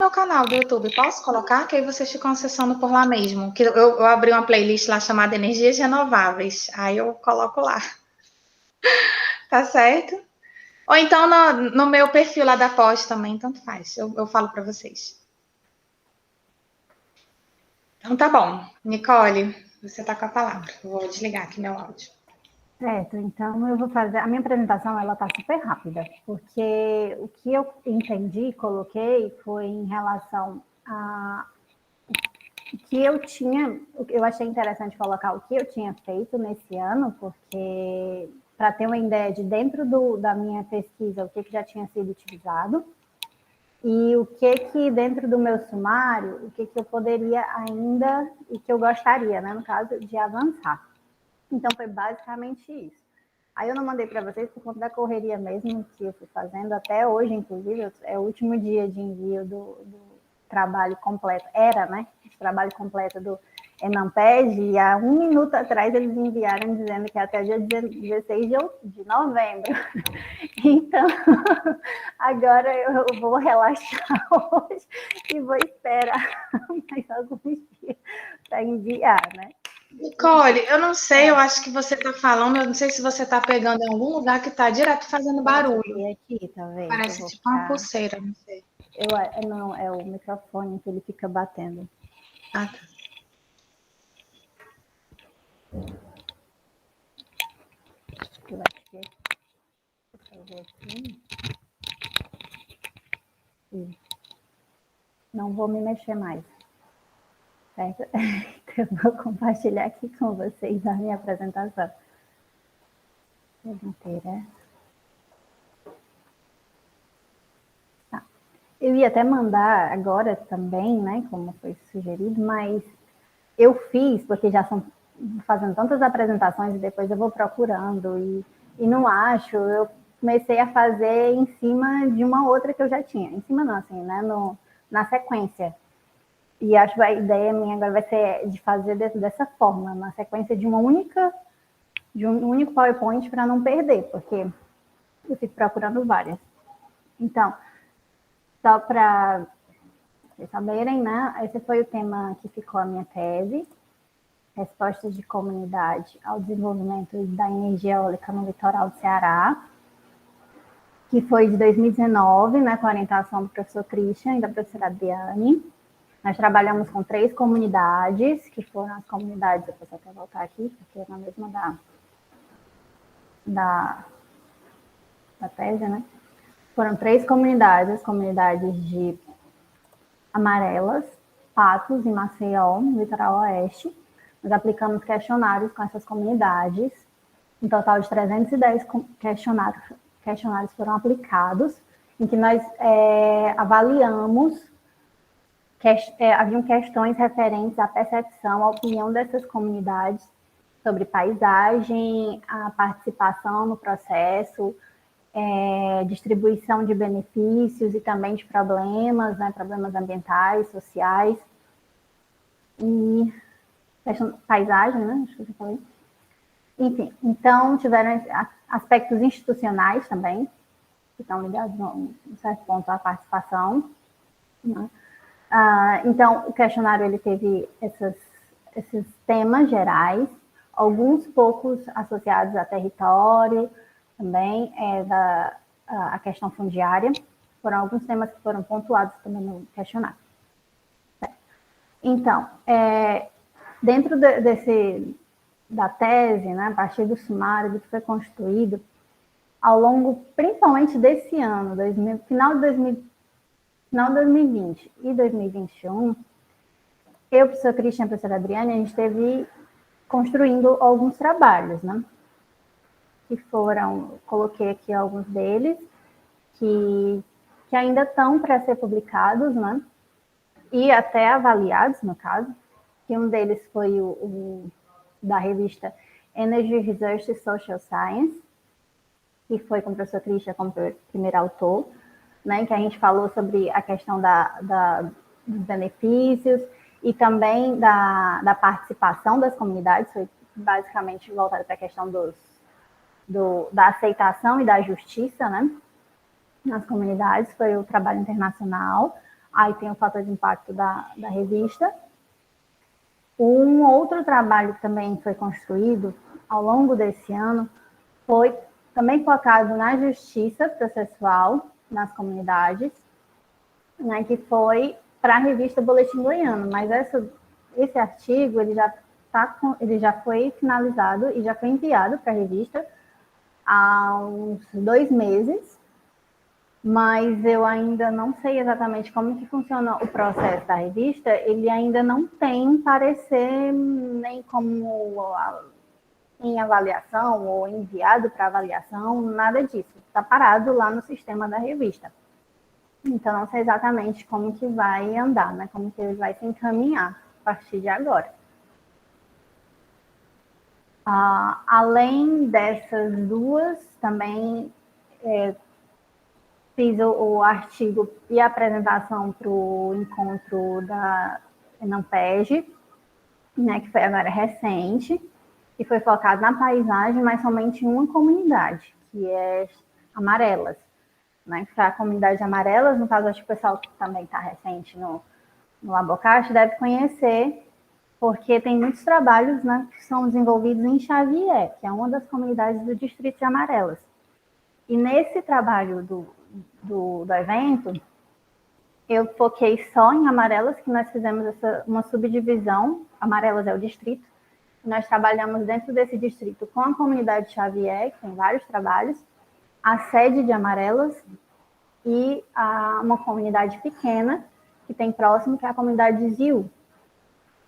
meu canal do YouTube, posso colocar? Que aí vocês ficam acessando por lá mesmo. Que eu abri uma playlist lá chamada Energias Renováveis. Aí eu coloco lá. Tá certo? Ou então no meu perfil lá da pós também, tanto faz. Eu falo para vocês. Então tá bom. Nicole, você tá com a palavra. Eu vou desligar aqui meu áudio. Certo, então eu vou fazer. A minha apresentação ela está super rápida, porque o que eu entendi, coloquei, foi em relação a o que eu tinha. Eu achei interessante colocar o que eu tinha feito nesse ano, porque para ter uma ideia de dentro da minha pesquisa, o que já tinha sido utilizado e o que dentro do meu sumário, o que eu poderia ainda e que eu gostaria, né, no caso, de avançar. Então, foi basicamente isso. Aí eu não mandei para vocês por conta da correria mesmo que eu fui fazendo. Até hoje, inclusive, é o último dia de envio do trabalho completo. Era, né? O trabalho completo do Enamped. E há um minuto atrás eles enviaram dizendo que até dia 16 de novembro. Então, agora eu vou relaxar hoje e vou esperar mais alguns dias para enviar, né? Nicole, eu não sei, eu acho que você tá falando, eu não sei se você tá pegando em algum lugar que tá direto fazendo barulho. Aqui, talvez. Parece tipo uma pulseira, não sei. Não, é o microfone que ele fica batendo. Ah, tá. Eu acho que vou fazer aqui. Não vou me mexer mais. Certo? Então, eu vou compartilhar aqui com vocês a minha apresentação. Inteira. Tá. Eu ia até mandar agora também, né, como foi sugerido, mas eu fiz, porque já são fazendo tantas apresentações e depois eu vou procurando e não acho, eu comecei a fazer em cima de uma outra que eu já tinha. Em cima não, assim, né, na sequência. E acho que a ideia minha agora vai ser de fazer dessa forma, na sequência de um único PowerPoint para não perder, porque eu fico procurando várias. Então, só para vocês saberem, né, esse foi o tema que ficou a minha tese, respostas de comunidade ao desenvolvimento da energia eólica no litoral do Ceará, que foi de 2019, né, com a orientação do professor Christian e da professora Adriane. Nós trabalhamos com 3 comunidades, que foram as comunidades, eu posso até voltar aqui, porque é na mesma da tese, né? Foram 3 comunidades, as comunidades de Amarelas, Patos e Maceió, no litoral oeste. Nós aplicamos questionários com essas comunidades, um total de 310 questionários foram aplicados, em que nós avaliamos, haviam questões referentes à percepção, à opinião dessas comunidades sobre paisagem, a participação no processo, distribuição de benefícios e também de problemas, né, problemas ambientais, sociais, e paisagem, né, acho que eu falei. Enfim, então tiveram aspectos institucionais também, que estão ligados, em certo ponto, à participação. Né? Então, o questionário ele teve esses temas gerais, alguns poucos associados a território, também a questão fundiária, foram alguns temas que foram pontuados também no questionário. Então, dentro da tese, né, a partir do sumário, do que foi construído, ao longo, principalmente desse ano, final de 2020 e 2021, eu, professor Christian e a professora Adriane, a gente esteve construindo alguns trabalhos, né? Que foram, coloquei aqui alguns deles, que ainda estão para ser publicados, né? E até avaliados, no caso, que um deles foi o da revista Energy Research Social Science, que foi com o professor Christian como primeiro autor, né, que a gente falou sobre a questão dos benefícios e também da participação das comunidades, foi basicamente voltado para a questão da aceitação e da justiça, né, nas comunidades, foi o trabalho internacional. Aí tem o fator de impacto da revista. Um outro trabalho que também foi construído ao longo desse ano foi também focado na justiça processual nas comunidades, né, que foi para a revista Boletim Goiano, mas esse artigo ele já foi finalizado e já foi enviado para a revista há uns 2 meses, mas eu ainda não sei exatamente como que funciona o processo da revista, ele ainda não tem parecer nem como em avaliação ou enviado para avaliação, nada disso. Está parado lá no sistema da revista. Então, não sei exatamente como que vai andar, né? Como que ele vai se encaminhar a partir de agora. Além dessas duas, também fiz o artigo e a apresentação para o encontro da Enampege, né, que foi agora recente, e foi focado na paisagem, mas somente em uma comunidade, que é Amarelas, né, que foi a comunidade Amarelas, no caso, acho que o pessoal que também está recente no Labocast deve conhecer, porque tem muitos trabalhos, né, que são desenvolvidos em Xavier, que é uma das comunidades do Distrito de Amarelas. E nesse trabalho do evento, eu foquei só em Amarelas, que nós fizemos uma subdivisão, Amarelas é o distrito, nós trabalhamos dentro desse distrito com a comunidade Xavier, que tem vários trabalhos, a sede de Amarelas e uma comunidade pequena que tem próximo, que é a comunidade de Ziu.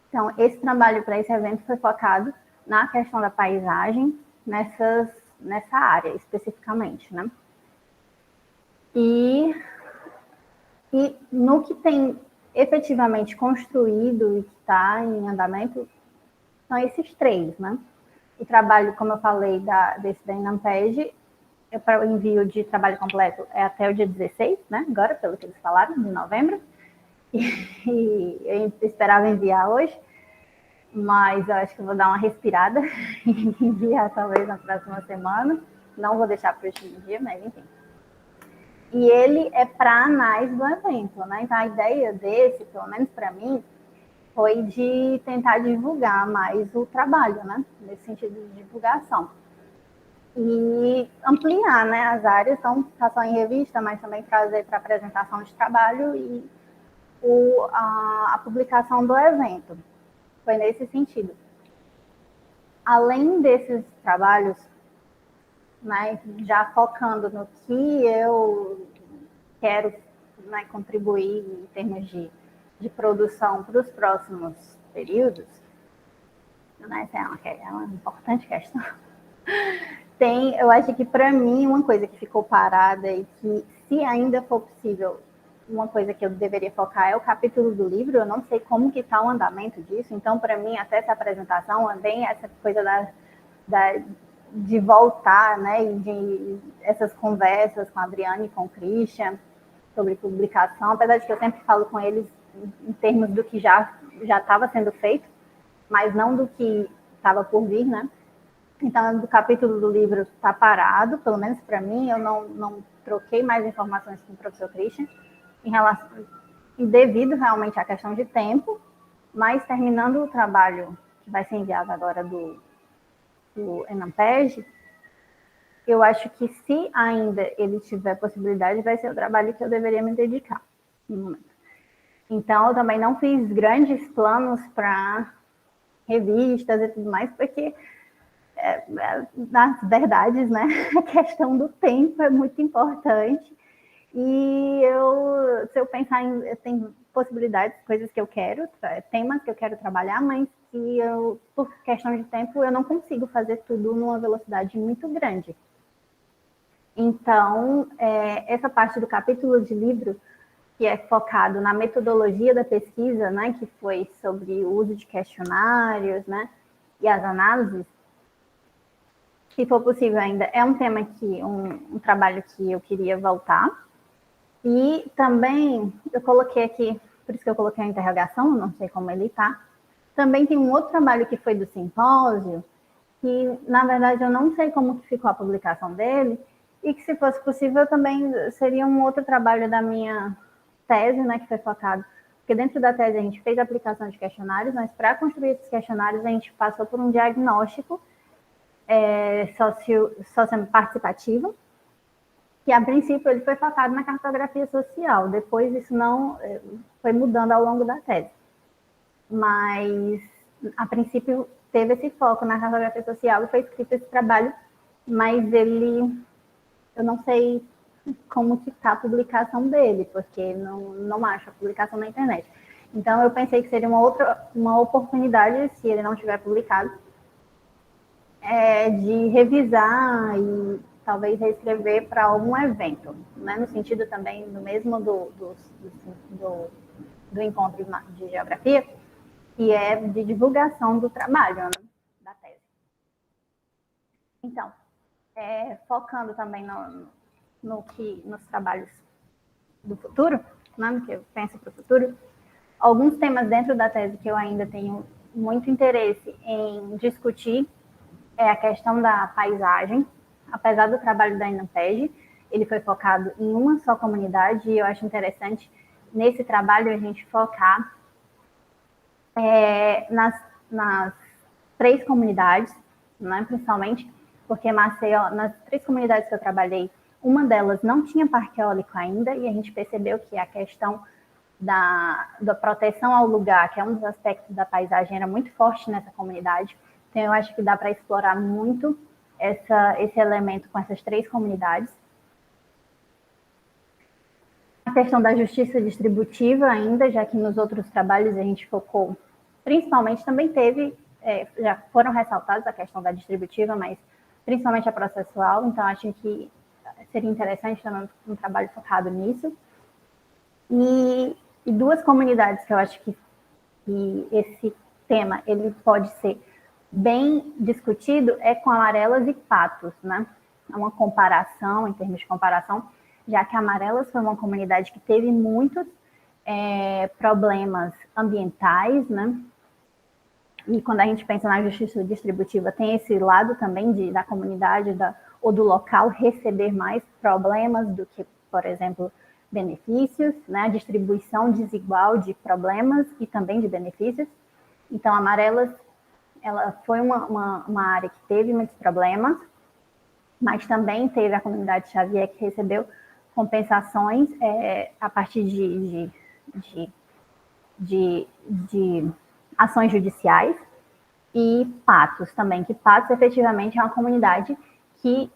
Então, esse trabalho para esse evento foi focado na questão da paisagem, nessa área especificamente, né? E no que tem efetivamente construído e que está em andamento, são esses 3, né? O trabalho, como eu falei, desse da Enampege, para o envio de trabalho completo é até o dia 16, né? Agora, pelo que eles falaram, de novembro. E eu esperava enviar hoje, mas eu acho que eu vou dar uma respirada e enviar talvez na próxima semana. Não vou deixar para o último dia, mas enfim. E ele é para análise do evento, né? Então a ideia desse, pelo menos para mim, foi de tentar divulgar mais o trabalho, né? Nesse sentido de divulgação. E ampliar, né, as áreas, então, tá só em revista, mas também trazer para apresentação de trabalho e a publicação do evento. Foi nesse sentido. Além desses trabalhos, né, já focando no que eu quero, né, contribuir em termos de produção para os próximos períodos, né, essa é uma importante questão. Eu acho que para mim uma coisa que ficou parada e que, se ainda for possível, uma coisa que eu deveria focar é o capítulo do livro. Eu não sei como que está o andamento disso, então para mim até essa apresentação é bem essa coisa de voltar, né, e de essas conversas com a Adriane e com o Christian sobre publicação, apesar de que eu sempre falo com eles em termos do que já estava sendo feito, mas não do que estava por vir, né? Então, do capítulo do livro está parado, pelo menos para mim, eu não troquei mais informações com o professor Christian, e devido realmente à questão de tempo, mas terminando o trabalho que vai ser enviado agora do Enampege, eu acho que se ainda ele tiver possibilidade, vai ser o trabalho que eu deveria me dedicar no momento. Então, eu também não fiz grandes planos para revistas e tudo mais, porque nas verdades, né, a questão do tempo é muito importante. E se eu pensar eu tenho possibilidades, coisas que eu quero, temas que eu quero trabalhar, mas que por questão de tempo, eu não consigo fazer tudo numa velocidade muito grande. Então, essa parte do capítulo de livro, que é focado na metodologia da pesquisa, né, que foi sobre o uso de questionários, né, e as análises, se for possível ainda, é um tema um trabalho que eu queria voltar. E também, eu coloquei aqui, por isso que eu coloquei a interrogação, não sei como ele está. Também tem um outro trabalho que foi do simpósio, que, na verdade, eu não sei como que ficou a publicação dele, e que, se fosse possível, também seria um outro trabalho da minha tese, né, que foi focado, porque dentro da tese a gente fez a aplicação de questionários, mas para construir esses questionários a gente passou por um diagnóstico participativo, que a princípio ele foi focado na cartografia social, depois isso não foi mudando ao longo da tese. Mas, a princípio, teve esse foco na cartografia social e foi escrito esse trabalho, mas eu não sei como que está a publicação dele, porque não acho a publicação na internet. Então, eu pensei que seria uma oportunidade, se ele não tiver publicado, de revisar e talvez reescrever para algum evento, né? No sentido também do mesmo do encontro de geografia, que é de divulgação do trabalho, né, da tese. Então, focando também nos trabalhos do futuro, né, no que eu penso para o futuro, alguns temas dentro da tese que eu ainda tenho muito interesse em discutir é a questão da paisagem. Apesar do trabalho da Inampeg, ele foi focado em uma só comunidade, e eu acho interessante nesse trabalho a gente focar nas 3 comunidades, né, principalmente, porque Maceió, nas 3 comunidades que eu trabalhei, uma delas não tinha parque eólico ainda, e a gente percebeu que a questão da proteção ao lugar, que é um dos aspectos da paisagem, era muito forte nessa comunidade. Então, eu acho que dá para explorar muito esse elemento com essas 3 comunidades. A questão da justiça distributiva ainda, já que nos outros trabalhos a gente focou, principalmente também teve, já foram ressaltados a questão da distributiva, mas principalmente a processual, então acho que seria interessante também um trabalho focado nisso. E 2 comunidades que eu acho que esse tema ele pode ser bem discutido é com Amarelas e Patos, né? É uma comparação, em termos de comparação, já que Amarelas foi uma comunidade que teve muitos problemas ambientais, né? E quando a gente pensa na justiça distributiva, tem esse lado também da comunidade ou do local receber mais problemas do que, por exemplo, benefícios, né? A distribuição desigual de problemas e também de benefícios. Então, Amarelas, ela foi uma área que teve muitos problemas, mas também teve a comunidade Xavier que recebeu compensações a partir de ações judiciais, e Patos também, que Patos efetivamente é uma comunidade que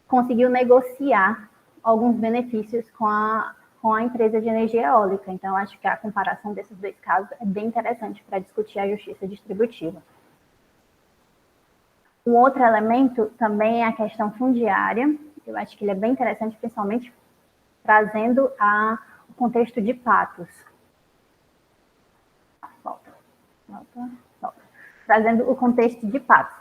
conseguiu negociar alguns benefícios com a empresa de energia eólica. Então, acho que a comparação desses 2 casos é bem interessante para discutir a justiça distributiva. Um outro elemento também é a questão fundiária. Eu acho que ele é bem interessante, principalmente trazendo o contexto de Patos. Volta. Trazendo o contexto de Patos.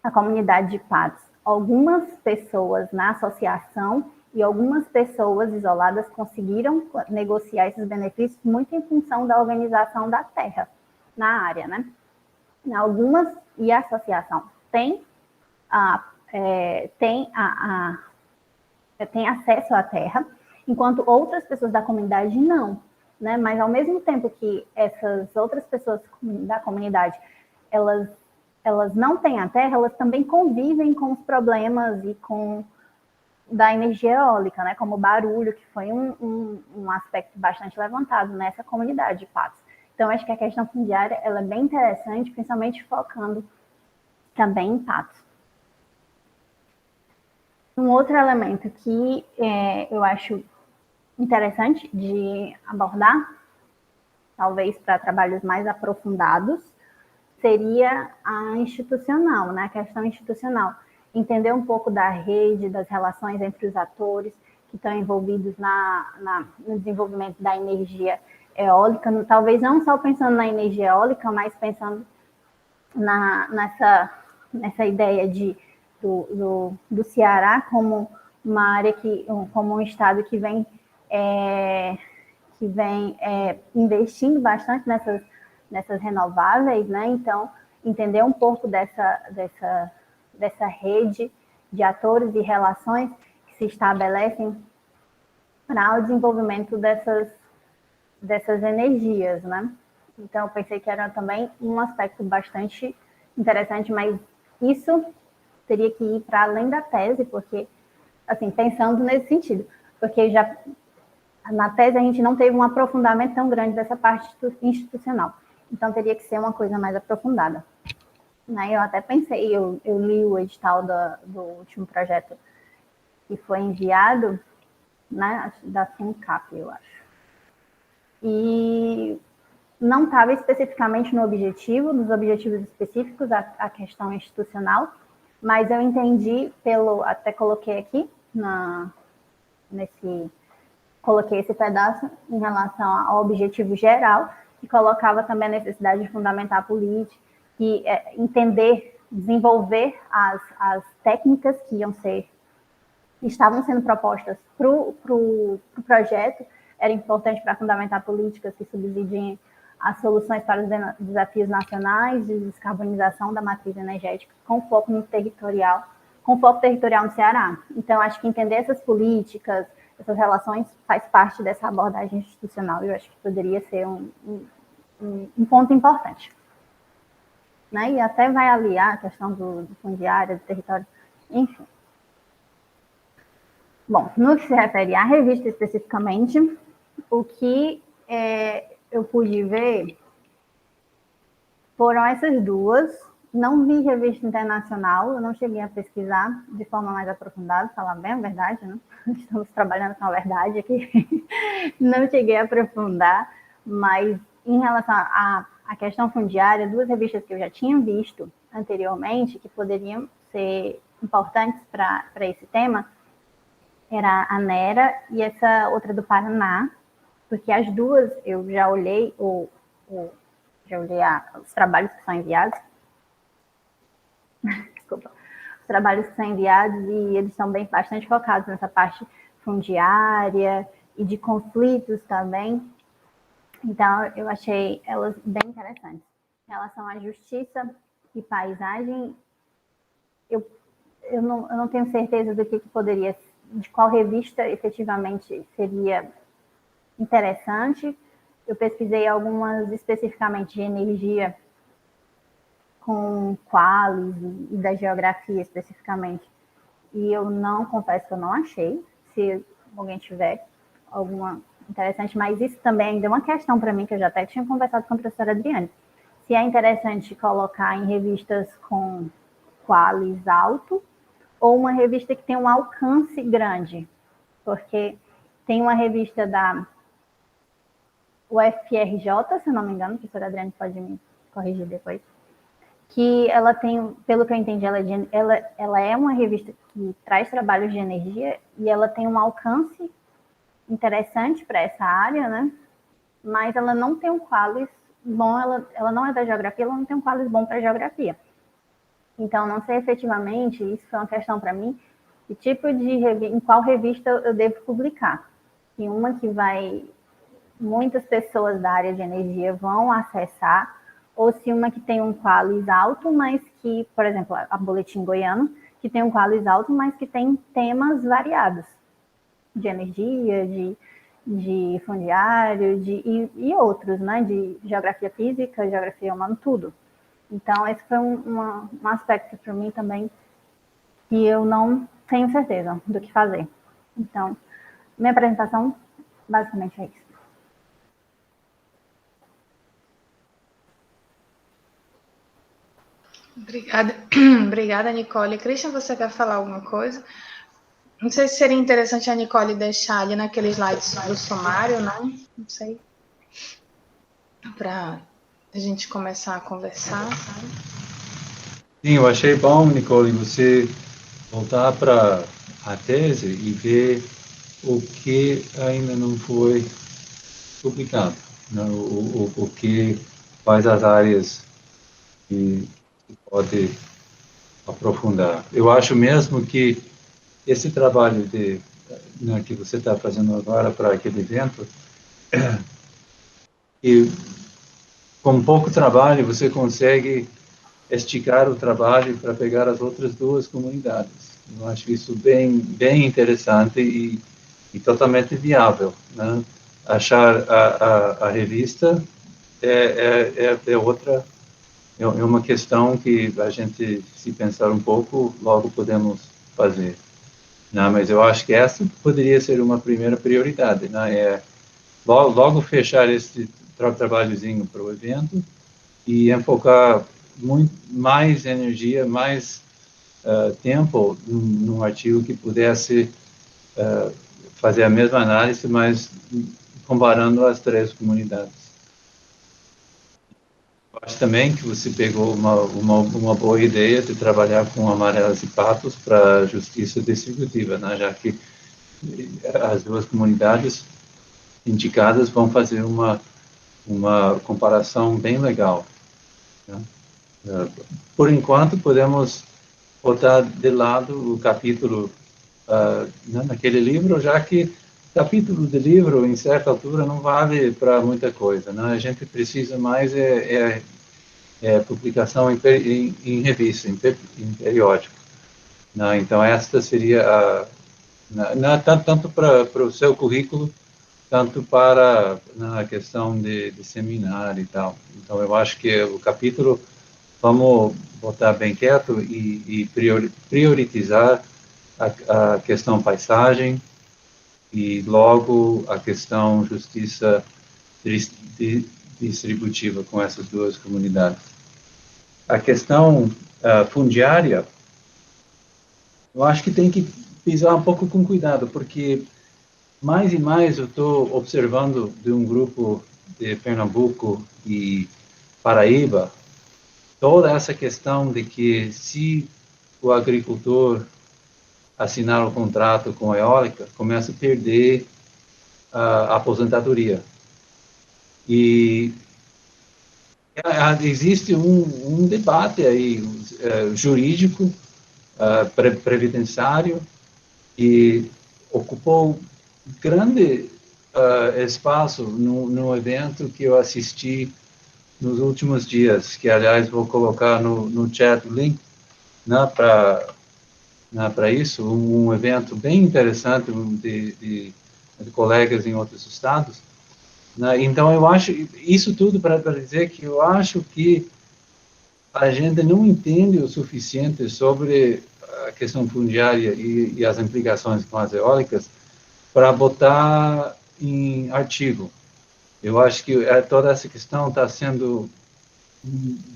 A comunidade de Patos. Algumas pessoas na associação e algumas pessoas isoladas conseguiram negociar esses benefícios muito em função da organização da terra na área, né? Algumas, e a associação tem acesso à terra, enquanto outras pessoas da comunidade não, né? Mas ao mesmo tempo que essas outras pessoas da comunidade, elas não têm a terra, elas também convivem com os problemas e com da energia eólica, né? Como o barulho, que foi um aspecto bastante levantado nessa comunidade de Patos. Então, acho que a questão fundiária ela é bem interessante, principalmente focando também em Patos. Um outro elemento que eu acho interessante de abordar, talvez para trabalhos mais aprofundados, seria a institucional, né? A questão institucional. Entender um pouco da rede, das relações entre os atores que estão envolvidos no desenvolvimento da energia eólica, talvez não só pensando na energia eólica, mas pensando nessa ideia do Ceará como uma área como um estado que vem investindo bastante nessas renováveis, né? Então, entender um pouco dessa rede de atores e relações que se estabelecem para o desenvolvimento dessas energias, né? Então, eu pensei que era também um aspecto bastante interessante, mas isso teria que ir para além da tese, porque, assim, pensando nesse sentido, porque já na tese a gente não teve um aprofundamento tão grande dessa parte institucional, então teria que ser uma coisa mais aprofundada. Eu até pensei, eu li o edital do último projeto que foi enviado, né, da FUNCAP, eu acho. E não estava especificamente no objetivo, nos objetivos específicos, a questão institucional, mas eu entendi até coloquei aqui, coloquei esse pedaço em relação ao objetivo geral, que colocava também a necessidade de fundamentar a política, e entender, desenvolver as técnicas que estavam sendo propostas para o projeto. Era importante para fundamentar políticas que subsidiem as soluções para os desafios nacionais de descarbonização da matriz energética, com foco territorial no Ceará. Então, acho que entender essas políticas, essas relações, faz parte dessa abordagem institucional, e eu acho que poderia ser um ponto importante. E até vai aliar a questão do fundiário, do território, enfim. Bom, no que se refere à revista especificamente, o que eu pude ver foram essas duas. Não vi revista internacional, eu não cheguei a pesquisar de forma mais aprofundada, falar bem a verdade, né? Estamos trabalhando com a verdade aqui. Não cheguei a aprofundar, mas em relação à questão fundiária, duas revistas que eu já tinha visto anteriormente, que poderiam ser importantes para esse tema, era a NERA e essa outra do Paraná, porque as duas eu já olhei, os trabalhos que são enviados. Desculpa. Os trabalhos que são enviados, e eles estão bastante focados nessa parte fundiária e de conflitos também. Então, eu achei elas bem interessantes. Em relação à justiça e paisagem, eu não tenho certeza do que poderia, de qual revista efetivamente seria interessante. Eu pesquisei algumas especificamente de energia, com Qualis e da geografia especificamente, e eu confesso que eu não achei. Se alguém tiver alguma interessante, mas isso também ainda é uma questão para mim, que eu já até tinha conversado com a professora Adriane, se é interessante colocar em revistas com Qualis alto, ou uma revista que tem um alcance grande, porque tem uma revista da UFRJ, se eu não me engano, a professora Adriane pode me corrigir depois, que ela tem, pelo que eu entendi, ela é uma revista que traz trabalhos de energia, e ela tem um alcance interessante para essa área, né? Mas ela não tem um Qualis bom, ela não é da geografia, ela não tem um Qualis bom para geografia. Então, não sei efetivamente, isso foi uma questão para mim, que tipo em qual revista eu devo publicar. E uma que muitas pessoas da área de energia vão acessar, ou se uma que tem um Qualis alto, mas que, por exemplo, a Boletim Goiano, que tem um Qualis alto, mas que tem temas variados, de energia, de fundiário, e outros, né, de geografia física, geografia humana, tudo. Então, esse foi um aspecto para mim também que eu não tenho certeza do que fazer. Então, minha apresentação basicamente é isso. Obrigada, Nicole. Christian, você quer falar alguma coisa? Não sei se seria interessante a Nicole deixar ali naquele slide do sumário, não? Não sei. Para a gente começar a conversar, sabe? Sim, eu achei bom, Nicole, você voltar para a tese e ver o que ainda não foi publicado, né? O que quais as áreas que pode aprofundar. Eu acho mesmo que esse trabalho que você está fazendo agora para aquele evento, e com pouco trabalho você consegue esticar o trabalho para pegar as outras duas comunidades. Eu acho isso bem interessante, e e totalmente viável, né? Achar a revista é uma questão que a gente, se pensar um pouco, logo podemos fazer. Não, mas eu acho que essa poderia ser uma primeira prioridade, né? Logo fechar esse trabalhozinho para o evento e enfocar muito mais energia, mais tempo num artigo que pudesse fazer a mesma análise, mas comparando as 3 comunidades. Acho também que você pegou uma boa ideia de trabalhar com amarelas e patos para justiça distributiva, né? Já que as 2 comunidades indicadas vão fazer uma comparação bem legal, né? Por enquanto, podemos botar de lado o capítulo naquele livro, já que capítulo de livro, em certa altura, não vale para muita coisa, né? A gente precisa mais publicação em revista, em periódico, né? Então, esta seria tanto para o seu currículo, tanto para a questão de seminário e tal. Então, eu acho que o capítulo, vamos botar bem quieto e priorizar a questão paisagem e logo a questão justiça distributiva com essas 2 comunidades. A questão fundiária, eu acho que tem que pisar um pouco com cuidado, porque mais e mais eu estou observando de um grupo de Pernambuco e Paraíba, toda essa questão de que se o agricultor assinar um contrato com a eólica, começa a perder a aposentadoria. E existe um debate aí jurídico, previdenciário, e ocupou grande espaço no evento que eu assisti nos últimos dias, que, aliás, vou colocar no chat o link, né, para isso, um evento bem interessante de colegas em outros estados, né? Então, eu acho, isso tudo para dizer que eu acho que a gente não entende o suficiente sobre a questão fundiária e as implicações com as eólicas para botar em artigo. Eu acho que toda essa questão está sendo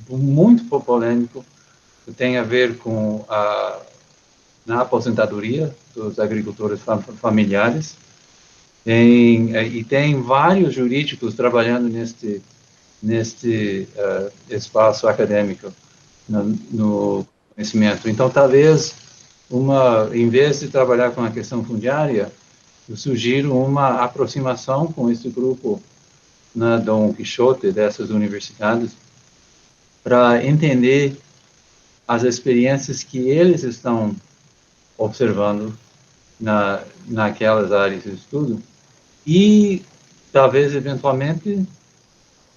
muito polêmico, tem a ver com na aposentadoria dos agricultores familiares, e tem vários jurídicos trabalhando neste espaço acadêmico, no conhecimento. Então, talvez, em vez de trabalhar com a questão fundiária, eu sugiro uma aproximação com esse grupo na Dom Quixote, dessas universidades, para entender as experiências que eles estão observando naquelas áreas de estudo e, talvez, eventualmente,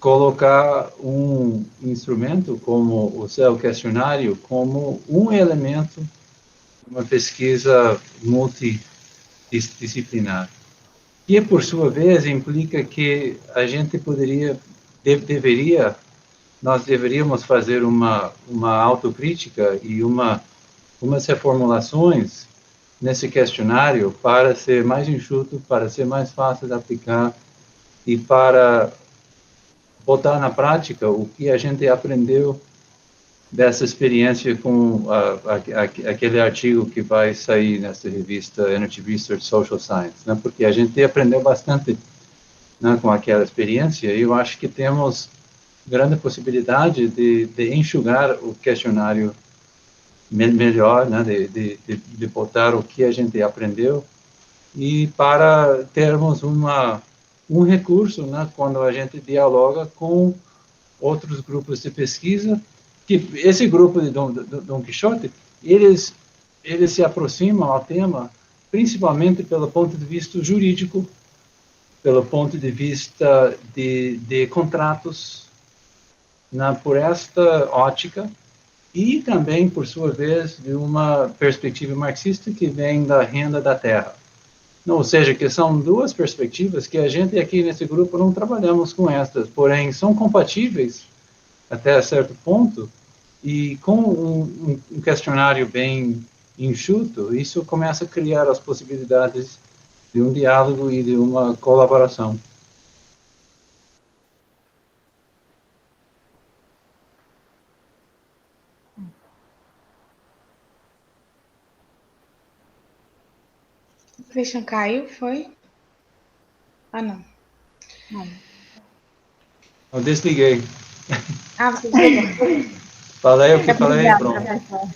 colocar um instrumento como o seu questionário como um elemento de uma pesquisa multidisciplinar. E, por sua vez, implica que a gente nós deveríamos fazer uma autocrítica e umas reformulações nesse questionário para ser mais enxuto, para ser mais fácil de aplicar e para botar na prática o que a gente aprendeu dessa experiência com aquele artigo que vai sair nessa revista Energy Research Social Science, né? Porque a gente aprendeu bastante, né, com aquela experiência, e eu acho que temos grande possibilidade de enxugar o questionário melhor, né, de botar o que a gente aprendeu, e para termos um recurso, né, quando a gente dialoga com outros grupos de pesquisa, que esse grupo de Dom Quixote, eles se aproximam ao tema principalmente pelo ponto de vista jurídico, pelo ponto de vista de contratos, por esta ótica, e também, por sua vez, de uma perspectiva marxista que vem da renda da terra. Ou seja, que são duas perspectivas que a gente aqui nesse grupo não trabalhamos com estas, porém são compatíveis até certo ponto, e com um questionário bem enxuto, isso começa a criar as possibilidades de um diálogo e de uma colaboração. O Christian caiu, foi? Ah, não. Eu desliguei. Ah, você desligou. Falei o que falei, Obrigada, pronto. professor.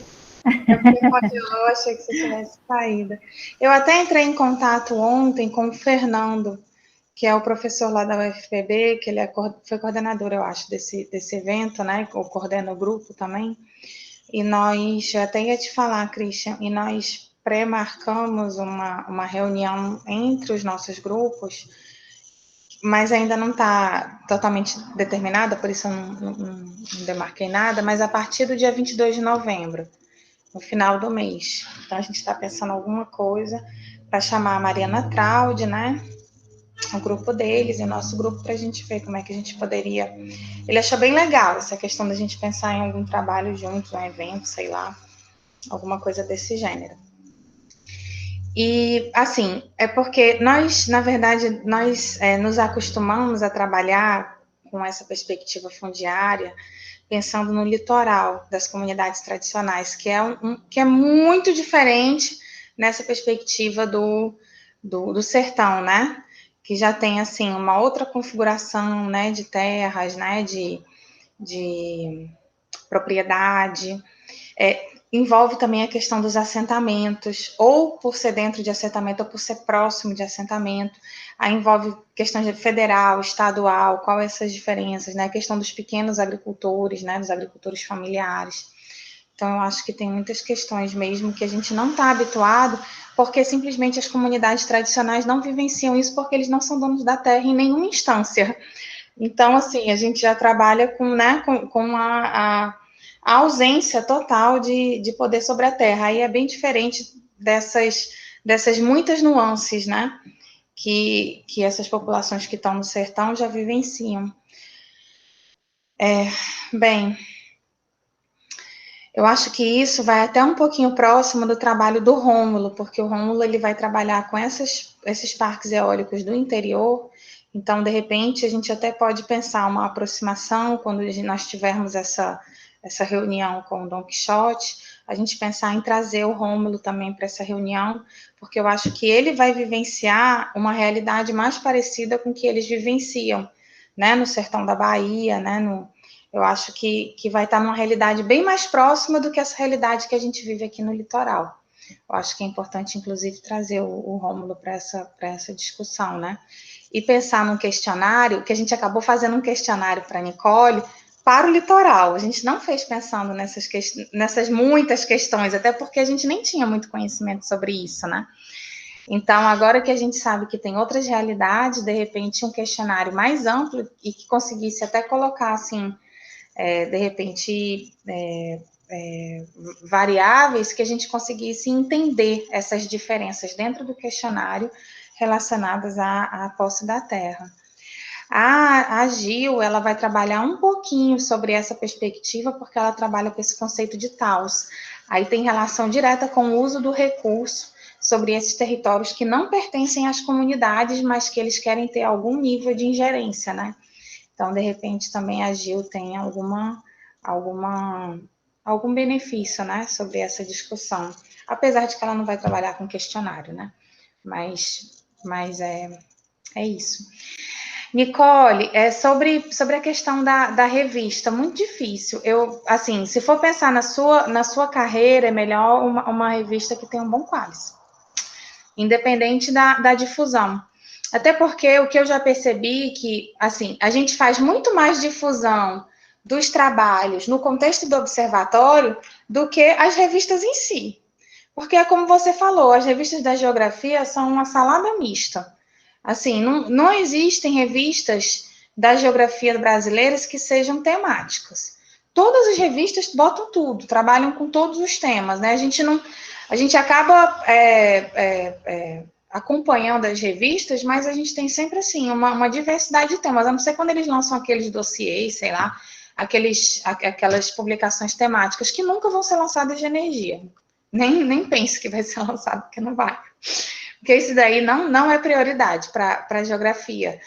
É porque congelou, eu achei que você tivesse saído. Eu até entrei em contato ontem com o Fernando, que é o professor lá da UFPB, que ele foi coordenador, eu acho, desse evento, né? Ou coordena o grupo também. E nós, eu até ia te falar, Christian, e nós pré-marcamos uma reunião entre os nossos grupos, mas ainda não está totalmente determinada, por isso eu não demarquei nada, mas a partir do dia 22 de novembro, no final do mês. Então, a gente está pensando alguma coisa para chamar a Mariana Traude, né? O grupo deles e o nosso grupo, para a gente ver como é que a gente poderia. Ele achou bem legal essa questão da gente pensar em algum trabalho juntos, um evento, sei lá, alguma coisa desse gênero. E, assim, é porque nós, na verdade, nós nos acostumamos a trabalhar com essa perspectiva fundiária, pensando no litoral das comunidades tradicionais, que é muito diferente nessa perspectiva do sertão, né? Que já tem, assim, uma outra configuração, né, de terras, né, de propriedade. Envolve também a questão dos assentamentos, ou por ser dentro de assentamento, ou por ser próximo de assentamento. Aí envolve questões de federal, estadual, qual essas diferenças, né? A questão dos pequenos agricultores, né? Dos agricultores familiares. Então, eu acho que tem muitas questões mesmo que a gente não está habituado, porque simplesmente as comunidades tradicionais não vivenciam isso porque eles não são donos da terra em nenhuma instância. Então, assim, a gente já trabalha com, né, com a ausência total de poder sobre a terra. Aí é bem diferente dessas muitas nuances, né, que essas populações que estão no sertão já vivenciam. Bem, eu acho que isso vai até um pouquinho próximo do trabalho do Rômulo, porque o Rômulo ele vai trabalhar com esses parques eólicos do interior. Então, de repente, a gente até pode pensar uma aproximação quando nós tivermos essa reunião com o Dom Quixote, a gente pensar em trazer o Rômulo também para essa reunião, porque eu acho que ele vai vivenciar uma realidade mais parecida com o que eles vivenciam, né, no sertão da Bahia, né, eu acho que vai estar numa realidade bem mais próxima do que essa realidade que a gente vive aqui no litoral. Eu acho que é importante, inclusive, trazer o Rômulo para essa discussão, né? E pensar num questionário, que a gente acabou fazendo um questionário para a Nicole, para o litoral. A gente não fez pensando nessas muitas questões, até porque a gente nem tinha muito conhecimento sobre isso, né? Então, agora que a gente sabe que tem outras realidades, de repente, um questionário mais amplo e que conseguisse até colocar, assim, de repente, variáveis que a gente conseguisse entender essas diferenças dentro do questionário relacionadas à posse da terra. A Gil, ela vai trabalhar um pouquinho sobre essa perspectiva, porque ela trabalha com esse conceito de TAUS. Aí tem relação direta com o uso do recurso sobre esses territórios que não pertencem às comunidades, mas que eles querem ter algum nível de ingerência, né? Então, de repente, também a Gil tem algum benefício, né, sobre essa discussão. Apesar de que ela não vai trabalhar com questionário, né? Mas é isso. Nicole, sobre a questão da revista, muito difícil. Eu, assim, se for pensar na sua carreira, é melhor uma revista que tenha um bom quality, independente da difusão. Até porque o que eu já percebi que, assim, a gente faz muito mais difusão dos trabalhos no contexto do observatório do que as revistas em si. Porque é como você falou, as revistas da geografia são uma salada mista. Assim, não existem revistas da geografia brasileiras que sejam temáticas. Todas as revistas botam tudo, trabalham com todos os temas, né? A gente acaba acompanhando as revistas, mas a gente tem sempre, assim, uma diversidade de temas, a não ser quando eles lançam aqueles dossiês, sei lá, aquelas publicações temáticas que nunca vão ser lançadas de energia. Nem pense que vai ser lançado, porque não vai. Porque isso daí não é prioridade para a geografia.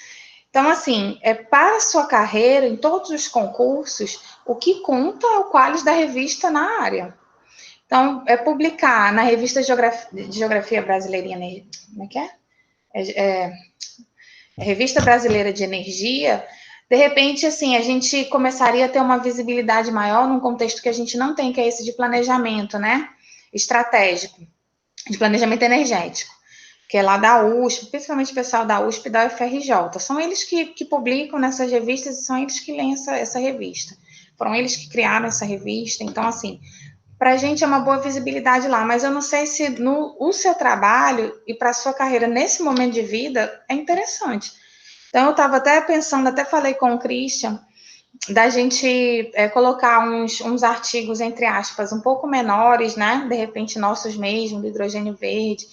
Então, assim, para a sua carreira, em todos os concursos, o que conta é o qualis da revista na área. Então, publicar na revista de Geografia Brasileira, como é que é? Revista Brasileira de Energia, de repente, assim, a gente começaria a ter uma visibilidade maior num contexto que a gente não tem, que é esse de planejamento, né? Estratégico, de planejamento energético, que é lá da USP, principalmente o pessoal da USP e da UFRJ. São eles que publicam nessas revistas e são eles que leem essa revista. Foram eles que criaram essa revista. Então, assim, para a gente é uma boa visibilidade lá, mas eu não sei se o seu trabalho e para a sua carreira nesse momento de vida é interessante. Então, eu estava até pensando, até falei com o Christian, da gente colocar uns artigos, entre aspas, um pouco menores, né? De repente, nossos mesmo, do hidrogênio verde,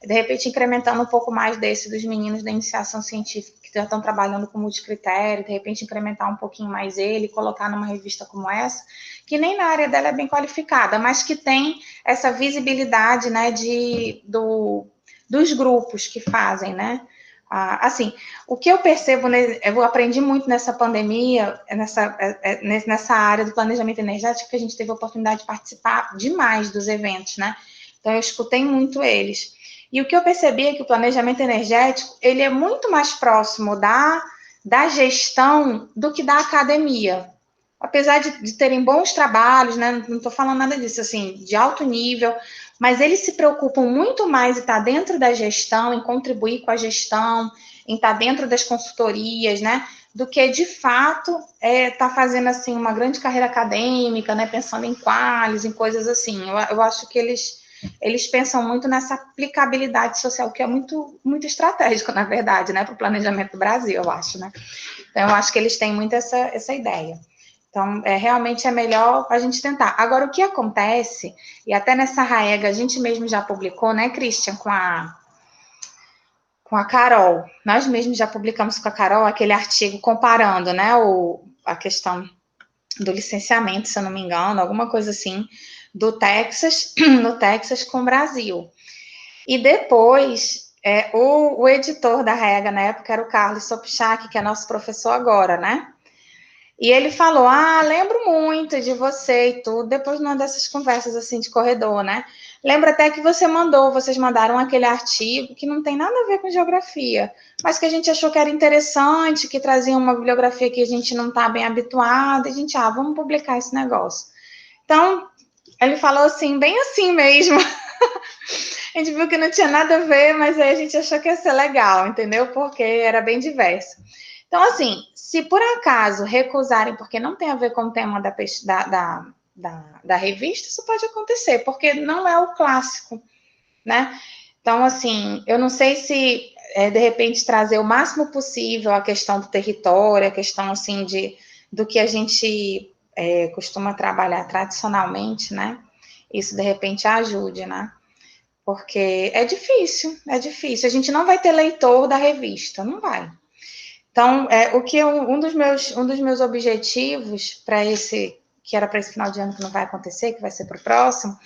de repente, incrementando um pouco mais desse dos meninos da iniciação científica que já estão trabalhando com multicritério, de repente, incrementar um pouquinho mais ele, colocar numa revista como essa, que nem na área dela é bem qualificada, mas que tem essa visibilidade, né, dos grupos que fazem, né? Assim, o que eu percebo, eu aprendi muito nessa pandemia, nessa área do planejamento energético, que a gente teve a oportunidade de participar demais dos eventos, né? Então, eu escutei muito eles. E o que eu percebi é que o planejamento energético, ele é muito mais próximo da gestão do que da academia. Apesar de terem bons trabalhos, né? Não estou falando nada disso, assim, de alto nível, mas eles se preocupam muito mais em estar dentro da gestão, em contribuir com a gestão, em estar dentro das consultorias, né? Do que, de fato, estar fazendo, assim, uma grande carreira acadêmica, né? Pensando em qualis, em coisas assim. Eu acho que eles pensam muito nessa aplicabilidade social, que é muito, muito estratégico, na verdade, né? Para o planejamento do Brasil, eu acho, né? Então, eu acho que eles têm muito essa ideia. Então, realmente é melhor a gente tentar. Agora, o que acontece, e até nessa RAEG a gente mesmo já publicou, né, Christian, com a Carol, nós mesmos já publicamos com a Carol aquele artigo comparando, né, a questão do licenciamento, se eu não me engano, alguma coisa assim, do Texas, no Texas com o Brasil. E depois, o editor da RAEG na época era o Carlos Sobchak, que é nosso professor agora, né? E ele falou, lembro muito de você e tudo, depois de uma dessas conversas, assim, de corredor, né? Lembro até que vocês mandaram aquele artigo que não tem nada a ver com geografia, mas que a gente achou que era interessante, que trazia uma bibliografia que a gente não está bem habituada, e a gente, vamos publicar esse negócio. Então, ele falou assim, bem assim mesmo. A gente viu que não tinha nada a ver, mas aí a gente achou que ia ser legal, entendeu? Porque era bem diverso. Então, assim, se por acaso recusarem, porque não tem a ver com o tema da revista, isso pode acontecer, porque não é o clássico, né? Então, assim, eu não sei se, de repente, trazer o máximo possível a questão do território, a questão, assim, do que a gente costuma trabalhar tradicionalmente, né? Isso, de repente, ajude, né? Porque é difícil. A gente não vai ter leitor da revista, não vai. Então, um dos meus objetivos para que era para esse final de ano que não vai acontecer, que vai ser para o próximo,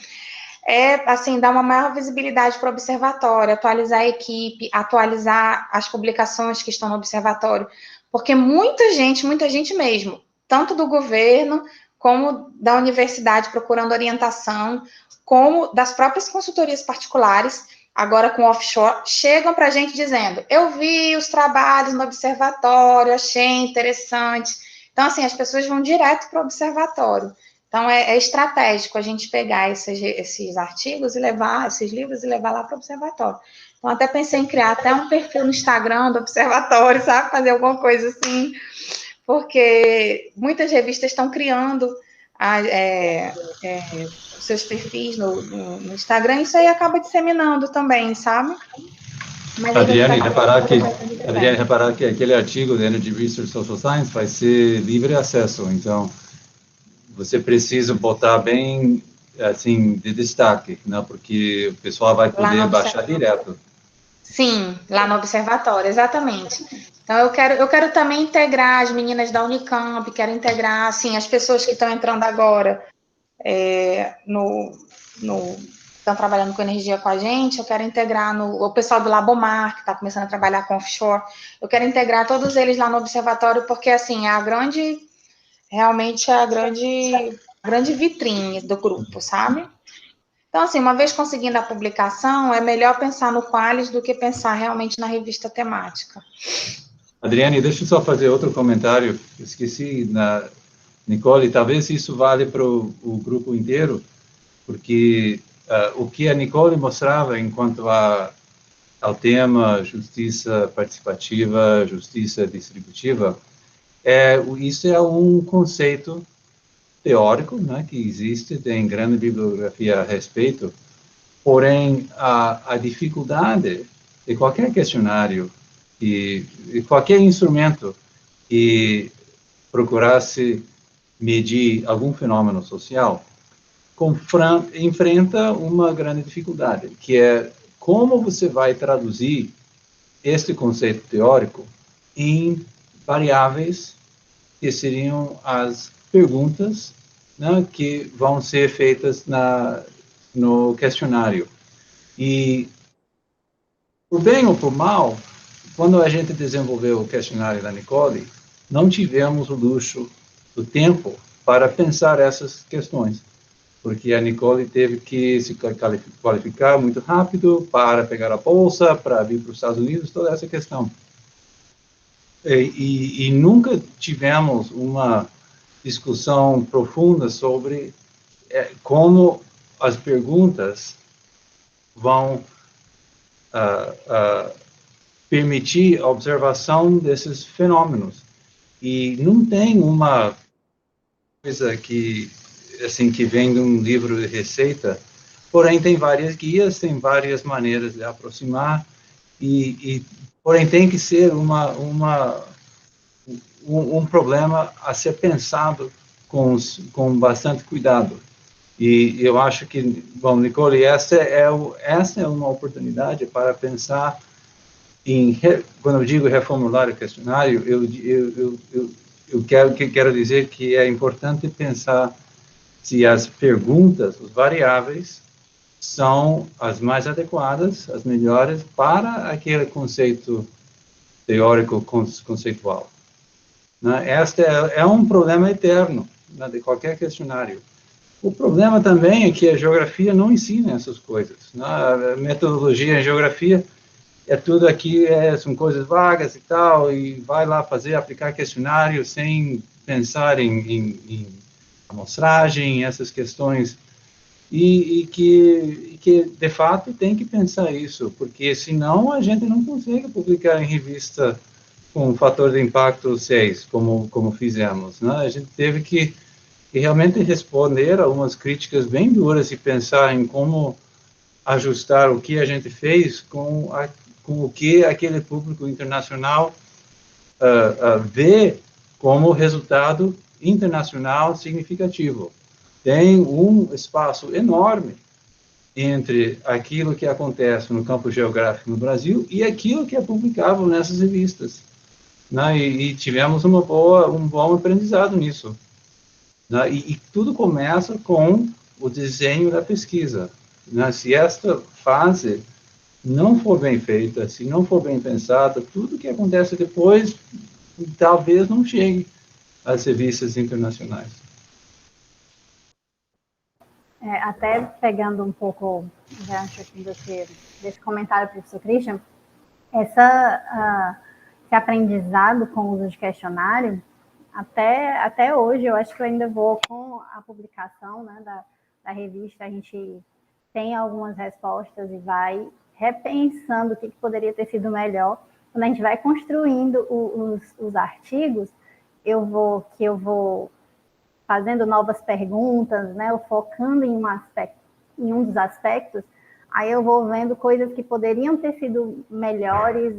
assim, dar uma maior visibilidade para o observatório, atualizar a equipe, atualizar as publicações que estão no observatório, porque muita gente mesmo, tanto do governo como da universidade procurando orientação, como das próprias consultorias particulares, agora com offshore, chegam para a gente dizendo, eu vi os trabalhos no observatório, achei interessante. Então, assim, as pessoas vão direto para o observatório. Então, é estratégico a gente pegar esses artigos e levar, esses livros e levar lá para o observatório. Então, até pensei em criar até um perfil no Instagram do observatório, sabe? Fazer alguma coisa assim, porque muitas revistas estão criando seus perfis no Instagram, e isso aí acaba disseminando também, sabe? Mas Adriane, reparar que aquele artigo da Energy Research Social Science vai ser livre acesso, então você precisa botar bem, assim, de destaque, né? Porque o pessoal vai poder baixar direto. Sim, lá no observatório, exatamente. Então, eu quero também integrar as meninas da Unicamp, quero integrar, assim, as pessoas que estão entrando agora no, estão trabalhando com energia com a gente, eu quero integrar o pessoal do Labomar, que está começando a trabalhar com offshore, eu quero integrar todos eles lá no observatório, porque, assim, realmente é a grande vitrine do grupo, sabe? Então, assim, uma vez conseguindo a publicação, é melhor pensar no Qualis do que pensar realmente na revista temática. Adriane, deixa eu só fazer outro comentário. Esqueci, Nicole, talvez isso vale para o grupo inteiro, porque o que a Nicole mostrava enquanto ao tema justiça participativa, justiça distributiva, isso é um conceito teórico, né, que existe, tem grande bibliografia a respeito, porém, a dificuldade de qualquer questionário e qualquer instrumento que procurasse medir algum fenômeno social, enfrenta uma grande dificuldade, que é como você vai traduzir este conceito teórico em variáveis que seriam as perguntas, né, que vão ser feitas no questionário. E, por bem ou por mal, quando a gente desenvolveu o questionário da Nicole, não tivemos o luxo do tempo para pensar essas questões, porque a Nicole teve que se qualificar muito rápido para pegar a bolsa, para vir para os Estados Unidos, toda essa questão. E nunca tivemos uma discussão profunda sobre como as perguntas vão permitir a observação desses fenômenos. E não tem uma coisa que vem de um livro de receita, porém tem várias guias, tem várias maneiras de aproximar, porém tem que ser um problema a ser pensado com bastante cuidado. E eu acho que, bom, Nicole, essa é uma oportunidade para pensar quando eu digo reformular o questionário, eu quero dizer que é importante pensar se as perguntas, os variáveis, são as mais adequadas, as melhores para aquele conceito teórico conceitual. Né? Este é um problema eterno, né, de qualquer questionário. O problema também é que a geografia não ensina essas coisas. Né? A metodologia em geografia tudo aqui, são coisas vagas e tal, e vai lá aplicar questionário sem pensar em amostragem, essas questões, e que, de fato, tem que pensar isso, porque senão a gente não consegue publicar em revista com fator de impacto 6, como fizemos. Né? A gente teve que realmente responder a umas críticas bem duras e pensar em como ajustar o que a gente fez com o que aquele público internacional vê como resultado internacional significativo. Tem um espaço enorme entre aquilo que acontece no campo geográfico no Brasil e aquilo que é publicável nessas revistas. Né? E tivemos um bom aprendizado nisso. Né? E tudo começa com o desenho da pesquisa. Né? Se esta fase não for bem feita, se não for bem pensada, tudo que acontece depois talvez não chegue às revistas internacionais. Até pegando um pouco o gancho aqui desse comentário do professor Christian, esse aprendizado com o uso de questionário, até hoje, eu acho que eu ainda vou, com a publicação, né, da revista, a gente tem algumas respostas e vai repensando o que poderia ter sido melhor. Quando a gente vai construindo os artigos, eu vou fazendo novas perguntas, né, ou focando em um dos aspectos, aí eu vou vendo coisas que poderiam ter sido melhores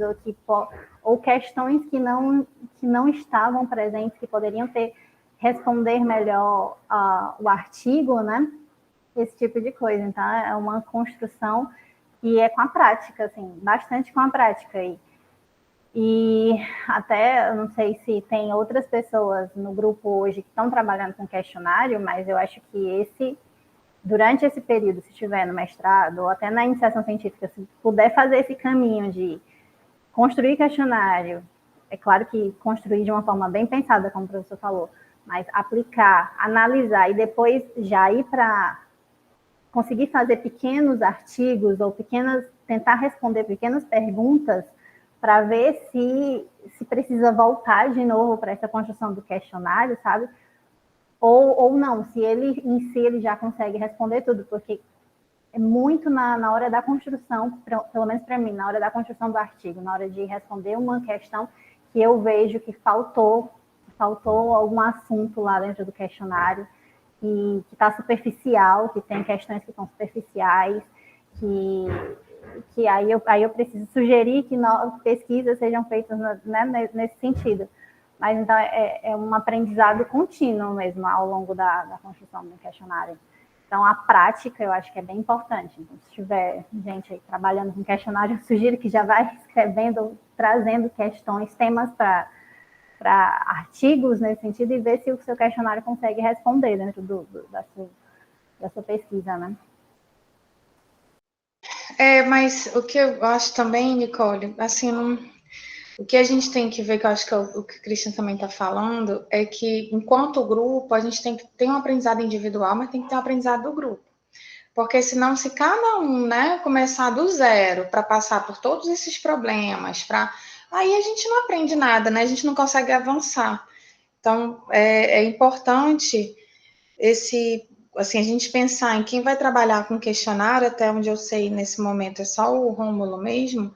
ou questões que não estavam presentes, que poderiam responder melhor o artigo, né? Esse tipo de coisa. Então, é uma construção E é com a prática, assim, bastante com a prática. E até, eu não sei se tem outras pessoas no grupo hoje que estão trabalhando com questionário, mas eu acho que durante esse período, se estiver no mestrado ou até na iniciação científica, se puder fazer esse caminho de construir questionário, é claro que construir de uma forma bem pensada, como o professor falou, mas aplicar, analisar e depois já ir para conseguir fazer pequenos artigos ou tentar responder pequenas perguntas para ver se precisa voltar de novo para essa construção do questionário, sabe? Ou não, se ele em si ele já consegue responder tudo, porque é muito na hora da construção, pelo menos para mim, na hora da construção do artigo, na hora de responder uma questão, que eu vejo que faltou algum assunto lá dentro do questionário, que está superficial, que tem questões que estão superficiais, que aí eu preciso sugerir que pesquisas sejam feitas, né, nesse sentido. Mas então é um aprendizado contínuo mesmo ao longo da construção do questionário. Então, a prática eu acho que é bem importante. Então, se tiver gente aí trabalhando com questionário, eu sugiro que já vai escrevendo, trazendo questões, temas para artigos nesse sentido e ver se o seu questionário consegue responder dentro da sua pesquisa, né? Mas o que eu acho também, Nicole, assim, o que a gente tem que ver, que eu acho que é o que o Christian também está falando, é que, enquanto grupo, a gente tem que ter um aprendizado individual, mas tem que ter um aprendizado do grupo. Porque senão, se cada um, né, começar do zero para passar por todos esses problemas, aí a gente não aprende nada, né? A gente não consegue avançar. Então, é importante assim, a gente pensar em quem vai trabalhar com questionário, até onde eu sei nesse momento é só o Rômulo mesmo,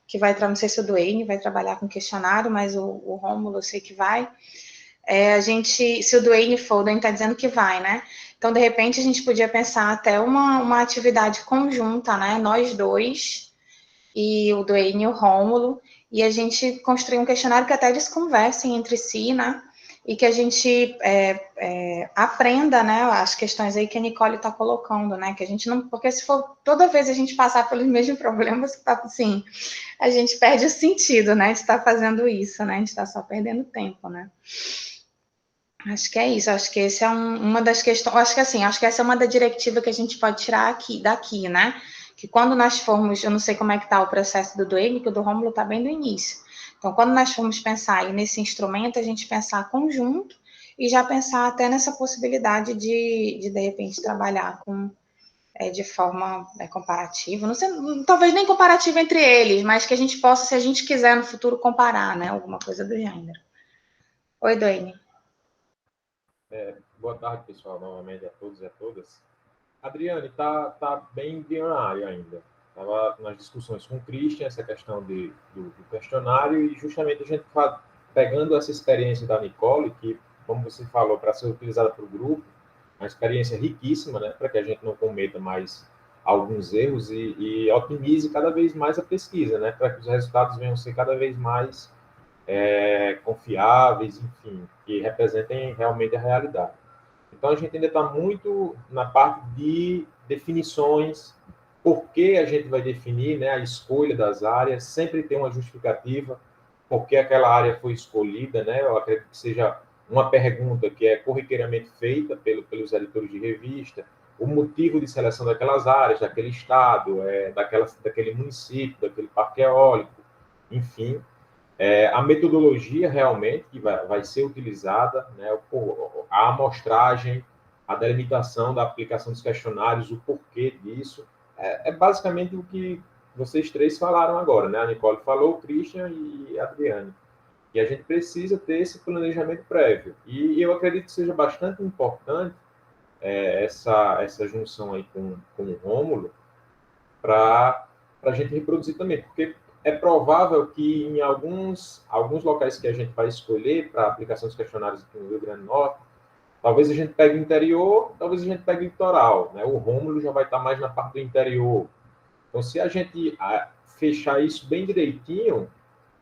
que vai entrar, não sei se o Duane vai trabalhar com questionário, mas o Rômulo eu sei que vai. Se o Duane for, o Duane está dizendo que vai, né? Então, de repente, a gente podia pensar até uma atividade conjunta, né? Nós dois, e o Duane e o Rômulo, e a gente construir um questionário que até eles conversem entre si, né? E que a gente aprenda, né, as questões aí que a Nicole está colocando, né? Que a gente não. Porque se for toda vez a gente passar pelos mesmos problemas, assim, a gente perde o sentido, né, de estar fazendo isso, né? A gente está só perdendo tempo, né? Acho que é isso, acho que essa é uma das questões, acho que essa é uma da diretiva que a gente pode tirar daqui, né? Que quando nós formos, eu não sei como é que está o processo do Duane, que o do Rômulo está bem no início. Então, quando nós formos pensar aí nesse instrumento, a gente pensar conjunto e já pensar até nessa possibilidade de repente, trabalhar de forma comparativa, não sei, talvez nem comparativa entre eles, mas que a gente possa, se a gente quiser no futuro, comparar, né? Alguma coisa do gênero. Oi, Duane. Boa tarde, pessoal, novamente a todos e a todas. Adriane, tá bem embrionário ainda. Estava nas discussões com o Christian, essa questão do questionário, e justamente a gente está pegando essa experiência da Nicole, que, como você falou, para ser utilizada para o grupo, uma experiência riquíssima, né, para que a gente não cometa mais alguns erros e otimize cada vez mais a pesquisa, né, para que os resultados venham a ser cada vez mais confiáveis, enfim, que representem realmente a realidade. Então, a gente ainda está muito na parte de definições, por que a gente vai definir, né, a escolha das áreas, sempre tem uma justificativa, por que aquela área foi escolhida, né? Eu acredito que seja uma pergunta que é corriqueiramente feita pelos editores de revista, o motivo de seleção daquelas áreas, daquele estado, daquele município, daquele parque eólico, enfim. A metodologia realmente que vai ser utilizada, né, a amostragem, a delimitação da aplicação dos questionários, o porquê disso, é basicamente o que vocês três falaram agora, né? A Nicole falou, o Christian e a Adriane. E a gente precisa ter esse planejamento prévio. E eu acredito que seja bastante importante essa junção aí com o Rômulo para a gente reproduzir também, porque é provável que em alguns locais que a gente vai escolher para aplicação dos questionários aqui no Rio Grande do Norte, talvez a gente pegue interior, talvez a gente pegue litoral, né? O Rômulo já vai estar mais na parte do interior. Então, se a gente fechar isso bem direitinho,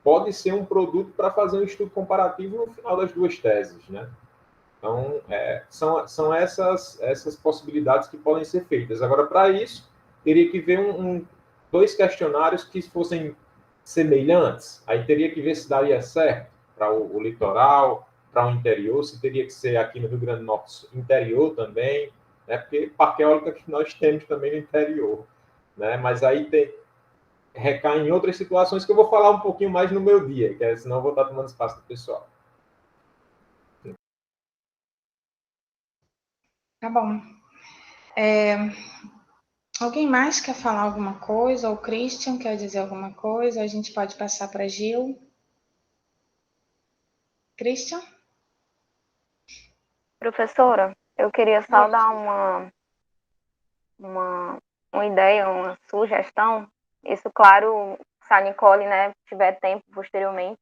pode ser um produto para fazer um estudo comparativo no final das duas teses, né? Então, são essas possibilidades que podem ser feitas. Agora, para isso, teria que ver dois questionários que fossem semelhantes. Aí teria que ver se daria certo para o litoral, para o interior, se teria que ser aqui no Rio Grande do Norte interior também, né? Porque parque eólico que nós temos também no interior, né? Mas aí recai em outras situações que eu vou falar um pouquinho mais no meu dia, que senão eu vou estar tomando espaço do pessoal. Tá bom. Alguém mais quer falar alguma coisa? Ou o Christian quer dizer alguma coisa? A gente pode passar para Gil. Christian? Professora, eu queria só dar uma ideia, uma sugestão. Isso, claro, se a Nicole, né, tiver tempo posteriormente,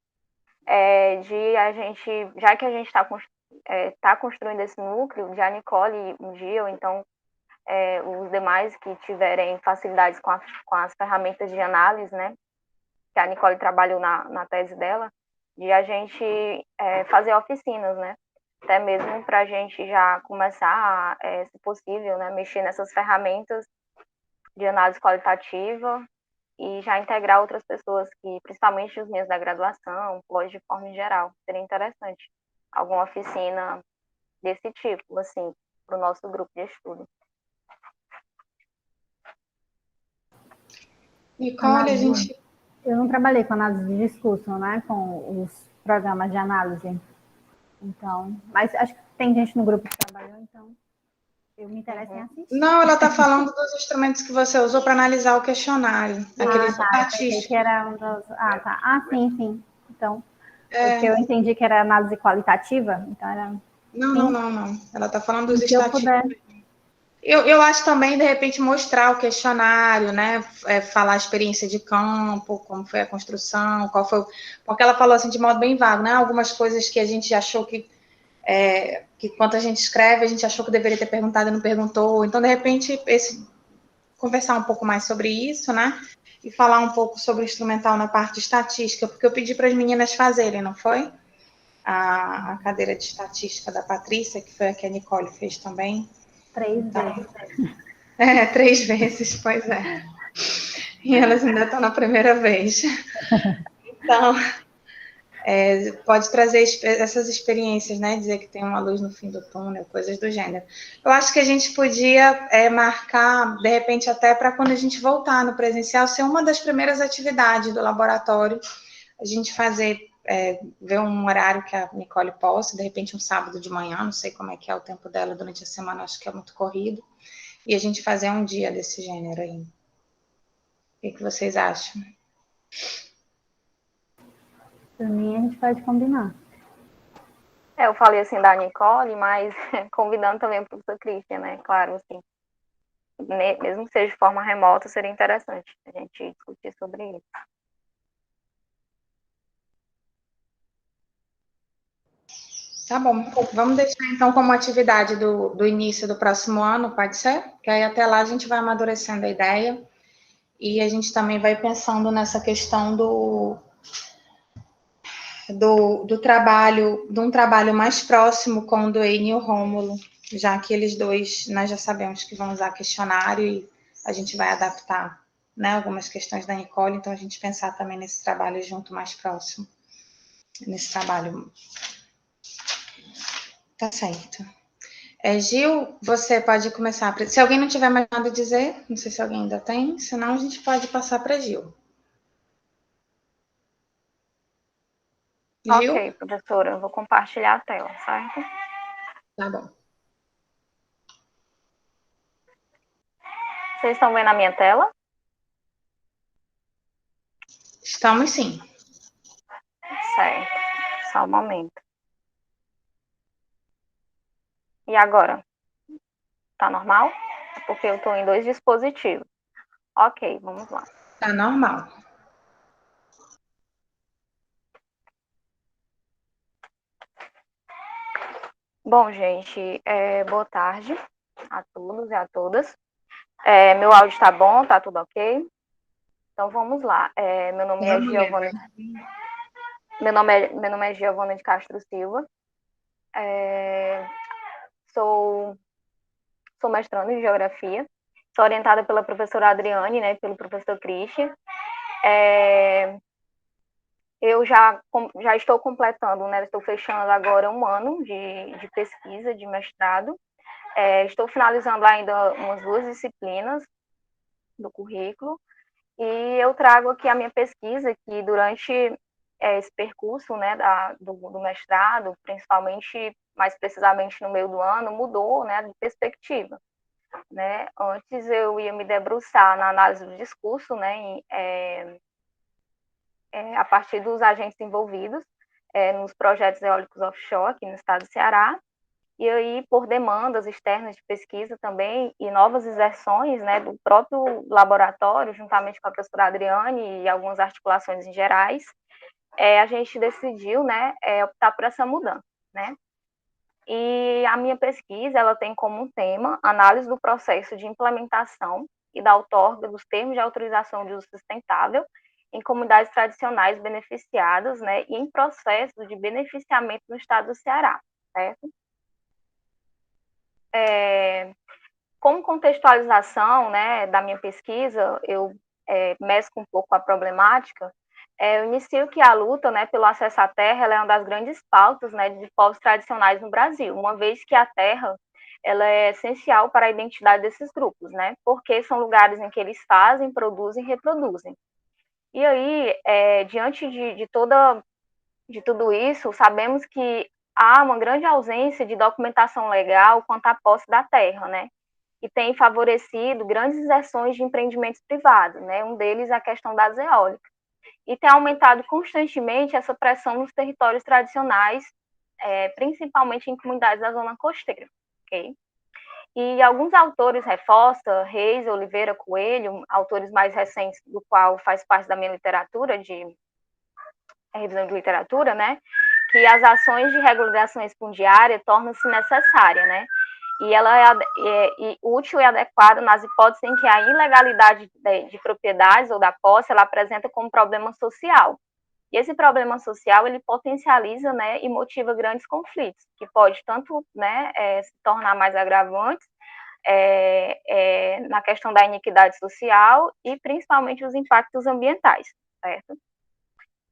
de a gente, já que a gente está construindo esse núcleo, de a Nicole um dia, ou então os demais que tiverem facilidades com as ferramentas de análise, né, que a Nicole trabalhou na tese dela, de a gente fazer oficinas, né, até mesmo para a gente já começar, se possível, né, mexer nessas ferramentas de análise qualitativa e já integrar outras pessoas que, principalmente os meninos da graduação, pós de forma em geral, seria interessante alguma oficina desse tipo, assim, para o nosso grupo de estudo. Nicole, a gente... Eu não trabalhei com análise de discurso, né, com os programas de análise. Então, mas acho que tem gente no grupo que trabalhou, então eu me interesso em assistir. Não, ela está falando dos instrumentos que você usou para analisar o questionário. Aqueles estatísticos. Que era um dos... tá. Sim. Então, porque eu entendi que era análise qualitativa, então era... Não. Ela está falando dos estatísticos. Eu acho também, de repente, mostrar o questionário, né? Falar a experiência de campo, como foi a construção, qual foi... Porque ela falou assim de modo bem vago, né? Algumas coisas que a gente achou que quando a gente escreve, a gente achou que deveria ter perguntado e não perguntou. Então, de repente, conversar um pouco mais sobre isso, né? E falar um pouco sobre o instrumental na parte de estatística, porque eu pedi para as meninas fazerem, não foi? A cadeira de estatística da Patrícia, que foi a que a Nicole fez também. 3 vezes. 3 vezes, pois é. E elas ainda estão na primeira vez. Então, pode trazer essas experiências, né? Dizer que tem uma luz no fim do túnel, coisas do gênero. Eu acho que a gente podia marcar, de repente, até para quando a gente voltar no presencial, ser uma das primeiras atividades do laboratório, a gente fazer, ver um horário que a Nicole possa, de repente um sábado de manhã, não sei como é que é o tempo dela durante a semana, acho que é muito corrido, e a gente fazer um dia desse gênero aí. O que vocês acham? Por mim, a gente pode combinar. Eu falei assim da Nicole, mas convidando também o professor Christian, né? Claro, assim, mesmo que seja de forma remota, seria interessante a gente discutir sobre isso. Tá bom. Vamos deixar, então, como atividade do início do próximo ano, pode ser? Que aí até lá a gente vai amadurecendo a ideia e a gente também vai pensando nessa questão do trabalho, de um trabalho mais próximo com o Duane e o Rômulo, já que eles dois, nós já sabemos que vão usar questionário e a gente vai adaptar, né, algumas questões da Nicole, então a gente pensar também nesse trabalho junto mais próximo, nesse trabalho. Tá certo. Gil, você pode começar. Se alguém não tiver mais nada a dizer, não sei se alguém ainda tem, senão a gente pode passar para Gil. Gil? Ok, professora, eu vou compartilhar a tela, certo? Tá bom. Vocês estão vendo a minha tela? Estamos sim. Certo, só um momento. E agora? Tá normal? É porque eu estou em 2 dispositivos. Ok, vamos lá. Tá normal. Bom, gente, boa tarde a todos e a todas. Meu áudio tá bom? Tá tudo ok? Então vamos lá. Meu nome é Giovana. Meu nome é Giovana de Castro Silva. Sou mestrando em Geografia sou orientada pela professora Adriane, né, pelo professor Christian. Eu já estou completando, né, estou fechando agora 1 ano de pesquisa, de mestrado. Estou finalizando ainda umas 2 disciplinas do currículo, e eu trago aqui a minha pesquisa, que durante esse percurso, né, do mestrado, principalmente, mais precisamente no meio do ano, mudou, né, de perspectiva. Né? Antes eu ia me debruçar na análise do discurso, né, a partir dos agentes envolvidos nos projetos eólicos offshore aqui no estado do Ceará, e aí por demandas externas de pesquisa também e novas inserções, né, do próprio laboratório, juntamente com a professora Adriane e algumas articulações em gerais, a gente decidiu, né, optar por essa mudança, né. E a minha pesquisa, ela tem como tema análise do processo de implementação e da outorga dos termos de autorização de uso sustentável em comunidades tradicionais beneficiadas, né, e em processo de beneficiamento no estado do Ceará, certo? Como contextualização, né, da minha pesquisa, eu mesclo um pouco a problemática. Eu inicio que a luta, né, pelo acesso à terra, ela é uma das grandes pautas, né, de povos tradicionais no Brasil, uma vez que a terra, ela é essencial para a identidade desses grupos, né, porque são lugares em que eles fazem, produzem e reproduzem. E aí, diante de tudo isso, sabemos que há uma grande ausência de documentação legal quanto à posse da terra, né, e tem favorecido grandes inserções de empreendimentos privados, né, um deles é a questão das eólicas, e tem aumentado constantemente essa pressão nos territórios tradicionais, principalmente em comunidades da zona costeira, ok? E alguns autores reforçam, Reis, Oliveira, Coelho, autores mais recentes, do qual faz parte da minha literatura, de revisão de literatura, né, que as ações de regularização exfundiária tornam-se necessárias, né, e ela é útil e adequada nas hipóteses em que a ilegalidade de propriedades ou da posse, ela apresenta como problema social. E esse problema social, ele potencializa, né, e motiva grandes conflitos, que pode tanto, né, se tornar mais agravantes na questão da iniquidade social e principalmente os impactos ambientais, certo?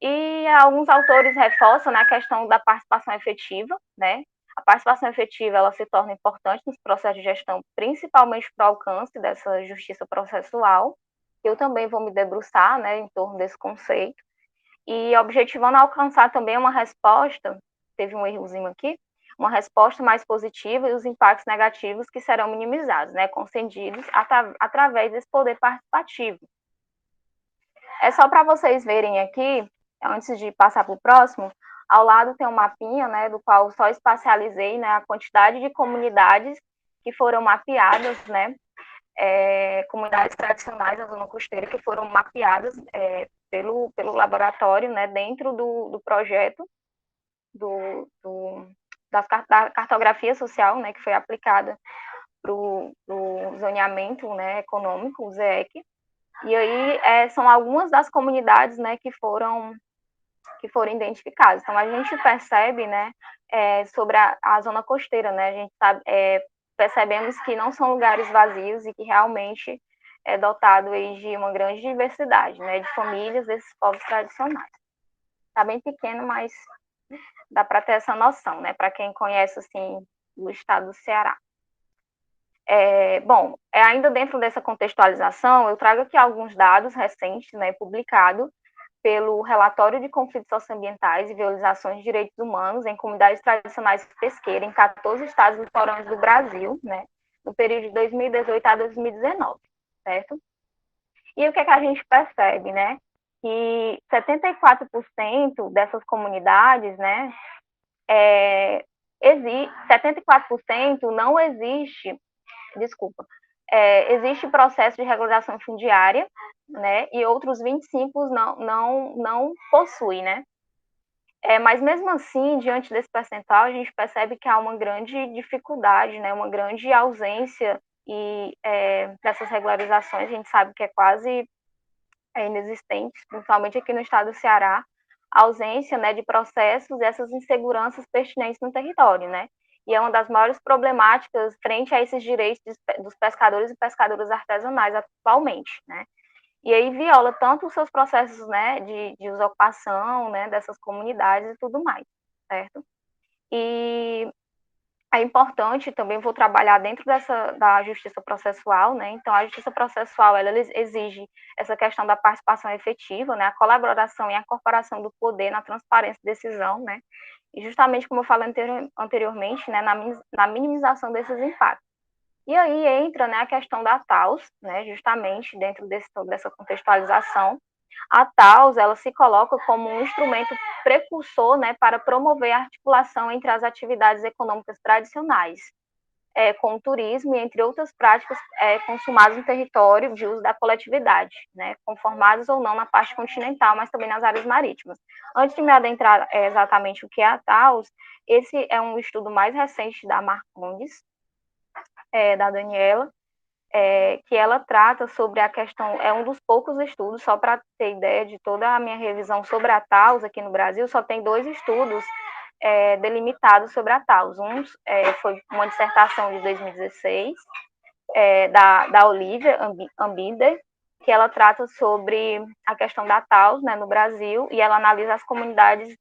E alguns autores reforçam, né, a questão da participação efetiva, né? A participação efetiva, ela se torna importante nos processos de gestão, principalmente para o alcance dessa justiça processual. Eu também vou me debruçar, né, em torno desse conceito. E objetivando alcançar também uma resposta, teve um errozinho aqui, uma resposta mais positiva e os impactos negativos que serão minimizados, né, concedidos através desse poder participativo. É só para vocês verem aqui, antes de passar para o próximo, ao lado tem um mapinha, né, do qual só espacializei, né, a quantidade de comunidades que foram mapeadas, né, comunidades tradicionais da zona costeira que foram mapeadas pelo laboratório, né, dentro do projeto da cartografia social, né, que foi aplicada para o zoneamento, né, econômico, o ZEC. E aí são algumas das comunidades, né, que foram identificadas. Então a gente percebe, né, sobre a zona costeira, né, a gente sabe, percebemos que não são lugares vazios e que realmente é dotado aí de uma grande diversidade, né, de famílias desses povos tradicionais. Está bem pequeno, mas dá para ter essa noção, né, para quem conhece assim o estado do Ceará. Bom, ainda dentro dessa contextualização, eu trago aqui alguns dados recentes, né, publicados pelo Relatório de Conflitos Socioambientais e Violações de Direitos Humanos em Comunidades Tradicionais Pesqueiras em 14 estados litorâneos do Brasil, né, no período de 2018 a 2019, certo? E o que a gente percebe, né, que 74% dessas comunidades, né, 74% não existe, existe processo de regularização fundiária, né, e outros 25 não possuem, né. Mas mesmo assim, diante desse percentual, a gente percebe que há uma grande dificuldade, né, uma grande ausência dessas regularizações, a gente sabe que é quase inexistente, principalmente aqui no estado do Ceará, a ausência, né, de processos e essas inseguranças pertinentes no território, né. e é uma das maiores problemáticas frente a esses direitos dos pescadores e pescadoras artesanais atualmente, né? E aí viola tanto os seus processos, né, de usurpação, né, dessas comunidades e tudo mais, certo? E é importante também, vou trabalhar dentro da justiça processual, né? Então, a justiça processual, ela exige essa questão da participação efetiva, né? A colaboração e a incorporação do poder na transparência de decisão, né? E justamente como eu falei anteriormente, né, na minimização desses impactos. E aí entra, né, a questão da TAUS, né, justamente dentro dessa contextualização. A TAUS, ela se coloca como um instrumento precursor, né, para promover a articulação entre as atividades econômicas tradicionais, com o turismo e entre outras práticas consumadas no território de uso da coletividade, né, conformadas ou não na parte continental, mas também nas áreas marítimas. Antes de me adentrar exatamente o que é a TAUS, esse é um estudo mais recente da Marcondes, da Daniela, que ela trata sobre a questão, é um dos poucos estudos, só para ter ideia de toda a minha revisão sobre a TAUS aqui no Brasil, só tem 2 estudos delimitados sobre a TAUS. Um foi uma dissertação de 2016, da Olivia Ambinder, que ela trata sobre a questão da TAUS, né, no Brasil, e ela analisa as comunidades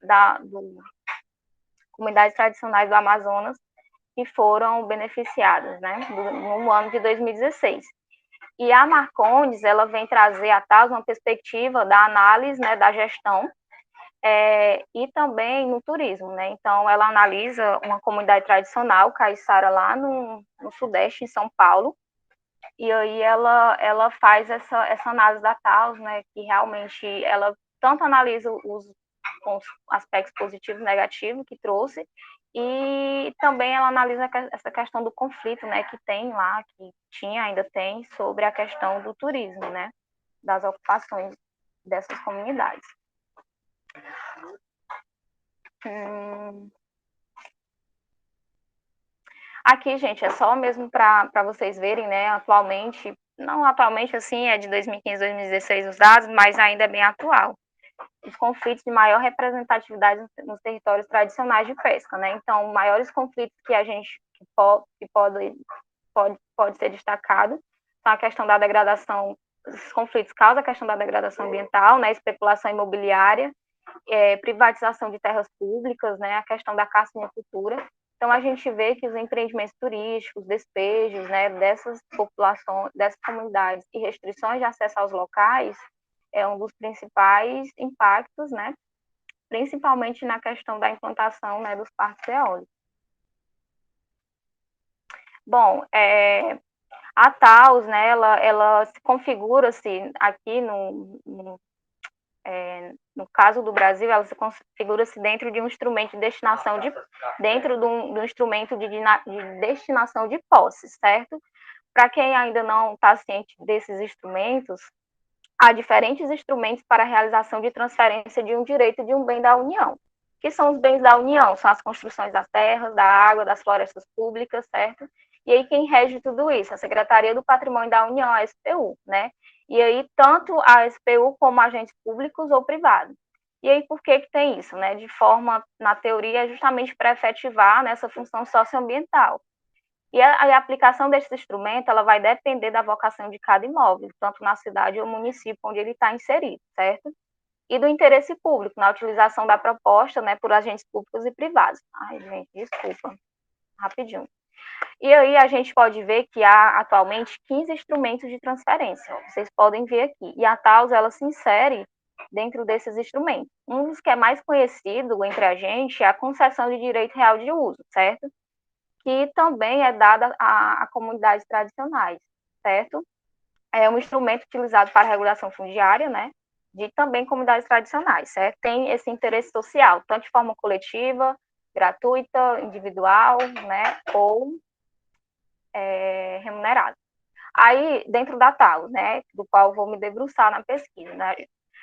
comunidades tradicionais do Amazonas que foram beneficiadas, né, no ano de 2016. E a Marcondes, ela vem trazer a TAUS uma perspectiva da análise, né, da gestão, e também no turismo, né, então ela analisa uma comunidade tradicional, caiçara, lá no Sudeste, em São Paulo, e aí ela faz essa análise da TAUS, né, que realmente ela tanto analisa os aspectos positivos e negativos que trouxe, e também ela analisa essa questão do conflito, né, que tem lá, que tinha, ainda tem, sobre a questão do turismo, né, das ocupações dessas comunidades. Aqui, gente, é só mesmo para vocês verem, né, atualmente, não atualmente, assim, é de 2015, 2016 os dados, mas ainda é bem atual. Os conflitos de maior representatividade nos territórios tradicionais de pesca, né? Então, maiores conflitos que a gente pode ser destacado são a questão da degradação, os conflitos causam a questão da degradação ambiental, né? Especulação imobiliária, privatização de terras públicas, né? A questão da caça-cultura. Então, a gente vê que os empreendimentos turísticos, despejos, né, dessas populações, dessas comunidades e restrições de acesso aos locais é um dos principais impactos, né, principalmente na questão da implantação, né, dos parques eólicos. Bom, a TAUS, né, ela se configura-se aqui no caso do Brasil, ela se configura-se dentro de um instrumento de destinação dentro de um instrumento de destinação de posses, certo? Para quem ainda não está ciente desses instrumentos, há diferentes instrumentos para a realização de transferência de um direito de um bem da União. Que são os bens da União? São as construções das terras, da água, das florestas públicas, certo? E aí quem rege tudo isso? A Secretaria do Patrimônio da União, a SPU, né? E aí tanto a SPU como agentes públicos ou privados. E aí por que tem isso, né? De forma, na teoria, justamente para efetivar nessa função socioambiental. E a aplicação desse instrumento, ela vai depender da vocação de cada imóvel, tanto na cidade ou município onde ele está inserido, certo? E do interesse público, na utilização da proposta, né, por agentes públicos e privados. Ai, gente, desculpa, rapidinho. E aí a gente pode ver que há atualmente 15 instrumentos de transferência, ó, vocês podem ver aqui. E a TAUS, ela se insere dentro desses instrumentos. Um dos que é mais conhecido entre a gente é a concessão de direito real de uso, certo? Que também é dada a comunidades tradicionais, certo? É um instrumento utilizado para regulação fundiária, né? De também comunidades tradicionais, certo? Tem esse interesse social, tanto de forma coletiva, gratuita, individual, né? Ou remunerada. Aí, dentro da TAUS, né? Do qual vou me debruçar na pesquisa, né?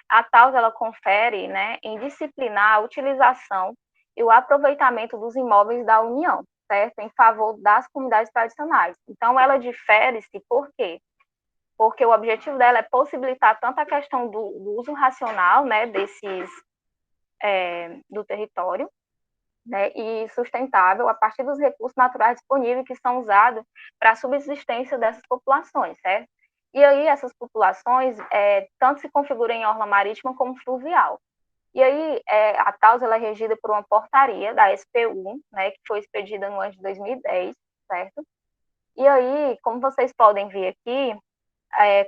A TAUS, ela confere, né? Em disciplinar a utilização e o aproveitamento dos imóveis da União, certo? Em favor das comunidades tradicionais. Então, ela difere-se por quê? Porque o objetivo dela é possibilitar tanto a questão do uso racional, né, do território, né, e sustentável a partir dos recursos naturais disponíveis que são usados para a subsistência dessas populações, certo? E aí essas populações tanto se configuram em orla marítima como fluvial. E aí a TAUS ela é regida por uma portaria da SPU, né, que foi expedida no ano de 2010, certo? E aí, como vocês podem ver aqui,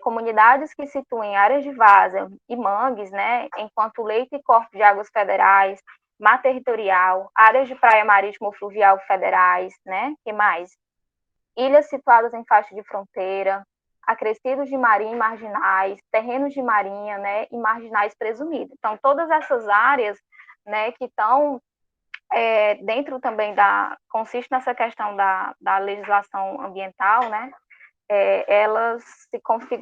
comunidades que situem áreas de várzea e mangues, né, enquanto leito e corpo de águas federais, mar territorial, áreas de praia marítima ou fluvial federais, né, que mais? Ilhas situadas em faixa de fronteira, acrescidos de marinha e marginais, terrenos de marinha, né, e marginais presumidos. Então, todas essas áreas, né, que estão dentro também consiste nessa questão da legislação ambiental, né, elas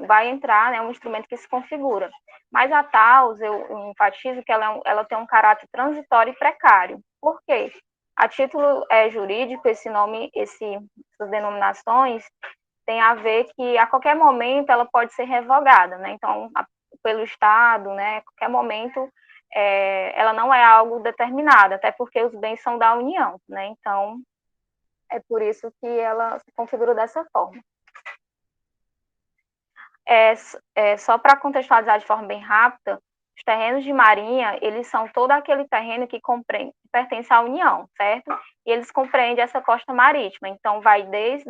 vai entrar, né, um instrumento que se configura. Mas a TAUS, eu enfatizo que ela tem um caráter transitório e precário. Por quê? A título jurídico, essas denominações tem a ver que a qualquer momento ela pode ser revogada, né? Então, pelo Estado, né, a qualquer momento ela não é algo determinado, até porque os bens são da União, né? Então, é por isso que ela se configura dessa forma. Só para contextualizar de forma bem rápida, os terrenos de marinha, eles são todo aquele terreno que pertence à União, certo? E eles compreendem essa costa marítima, então vai desde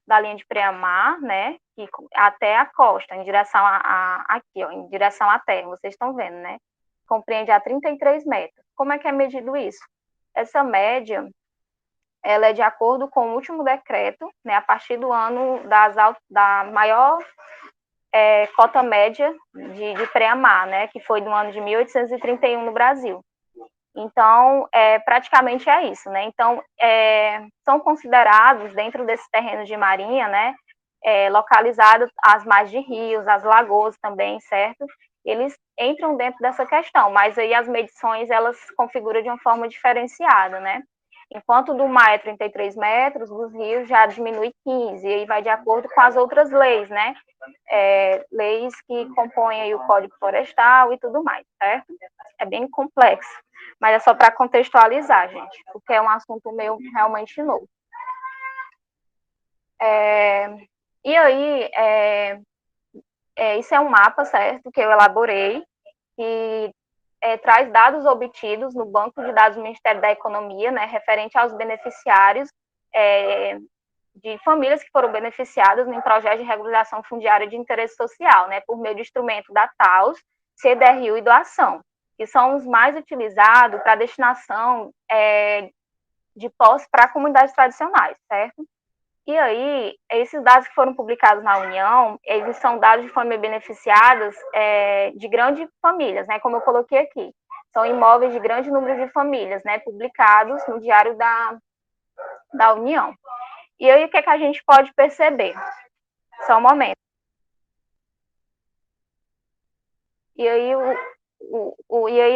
da linha de preamar, né, até a costa, em direção aqui, ó, em direção à terra, vocês estão vendo, né? Compreende a 33 metros. Como é que é medido isso? Essa média, ela é de acordo com o último decreto, né, a partir do ano da maior cota média de pré-amar, né, que foi do ano de 1831 no Brasil. Então, praticamente é isso, né? Então, são considerados, dentro desses terrenos de marinha, né, localizados as margens de rios, as lagoas também, certo? Eles entram dentro dessa questão, mas aí as medições, elas se configuram de uma forma diferenciada, né? Enquanto do mar é 33 metros, dos rios já diminui 15, e aí vai de acordo com as outras leis, né? Leis que compõem aí o Código Florestal e tudo mais, certo? É bem complexo, mas é só para contextualizar, gente, porque é um assunto meio realmente novo. E aí, isso é um mapa, certo, que eu elaborei, que traz dados obtidos no banco de dados do Ministério da Economia, né, referente aos beneficiários de famílias que foram beneficiadas em projeto de regularização fundiária de interesse social, né, por meio de instrumento da TAUS, CDRU e doação, que são os mais utilizados para destinação de posse para comunidades tradicionais, certo? E aí, esses dados que foram publicados na União, eles são dados de famílias beneficiadas de grandes famílias, né, como eu coloquei aqui. São imóveis de grande número de famílias, né, publicados no Diário da União. E aí, o que é que a gente pode perceber? Só um momento. E aí,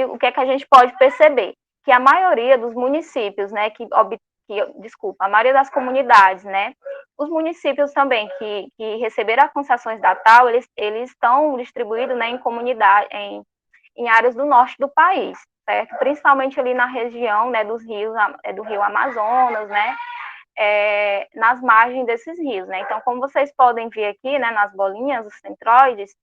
o que é que a gente pode perceber? Que a maioria dos municípios, né, a maioria das comunidades, né, os municípios também que receberam as concessões da TAU, eles estão distribuídos, né, em comunidade, em áreas do norte do país, certo? Principalmente ali na região, né, dos rios, do rio Amazonas, né, nas margens desses rios, né? Então, como vocês podem ver aqui, né, nas bolinhas, os centroides,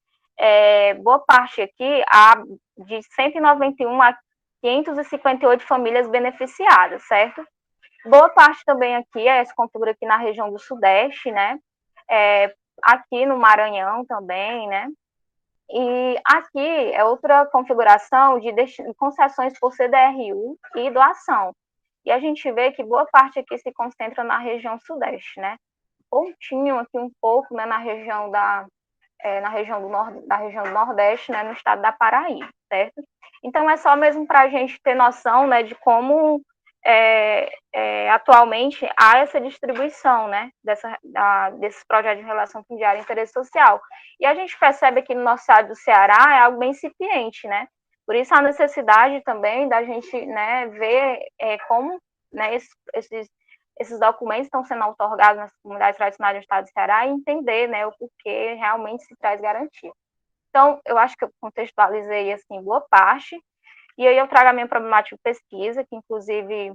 boa parte aqui há de 191 a 558 famílias beneficiadas, certo? Boa parte também aqui se configura aqui na região do Sudeste, né? Aqui no Maranhão também, né? E aqui é outra configuração de concessões por CDRU e doação. E a gente vê que boa parte aqui se concentra na região Sudeste, né? Pouquinho aqui um pouco, né, na região do Nordeste, né, no estado da Paraíba, certo? Então, é só mesmo para a gente ter noção, né, de como atualmente há essa distribuição, né, desses projetos de relação fundiária e interesse social. E a gente percebe que no nosso estado do Ceará é algo bem incipiente, né? Por isso a necessidade também da gente, né, ver como, né, esses documentos estão sendo outorgados nas comunidades tradicionais do estado do Ceará e entender, né, o porquê realmente se traz garantia. Então, eu acho que eu contextualizei, assim, boa parte. E aí eu trago a minha problemática de pesquisa, que inclusive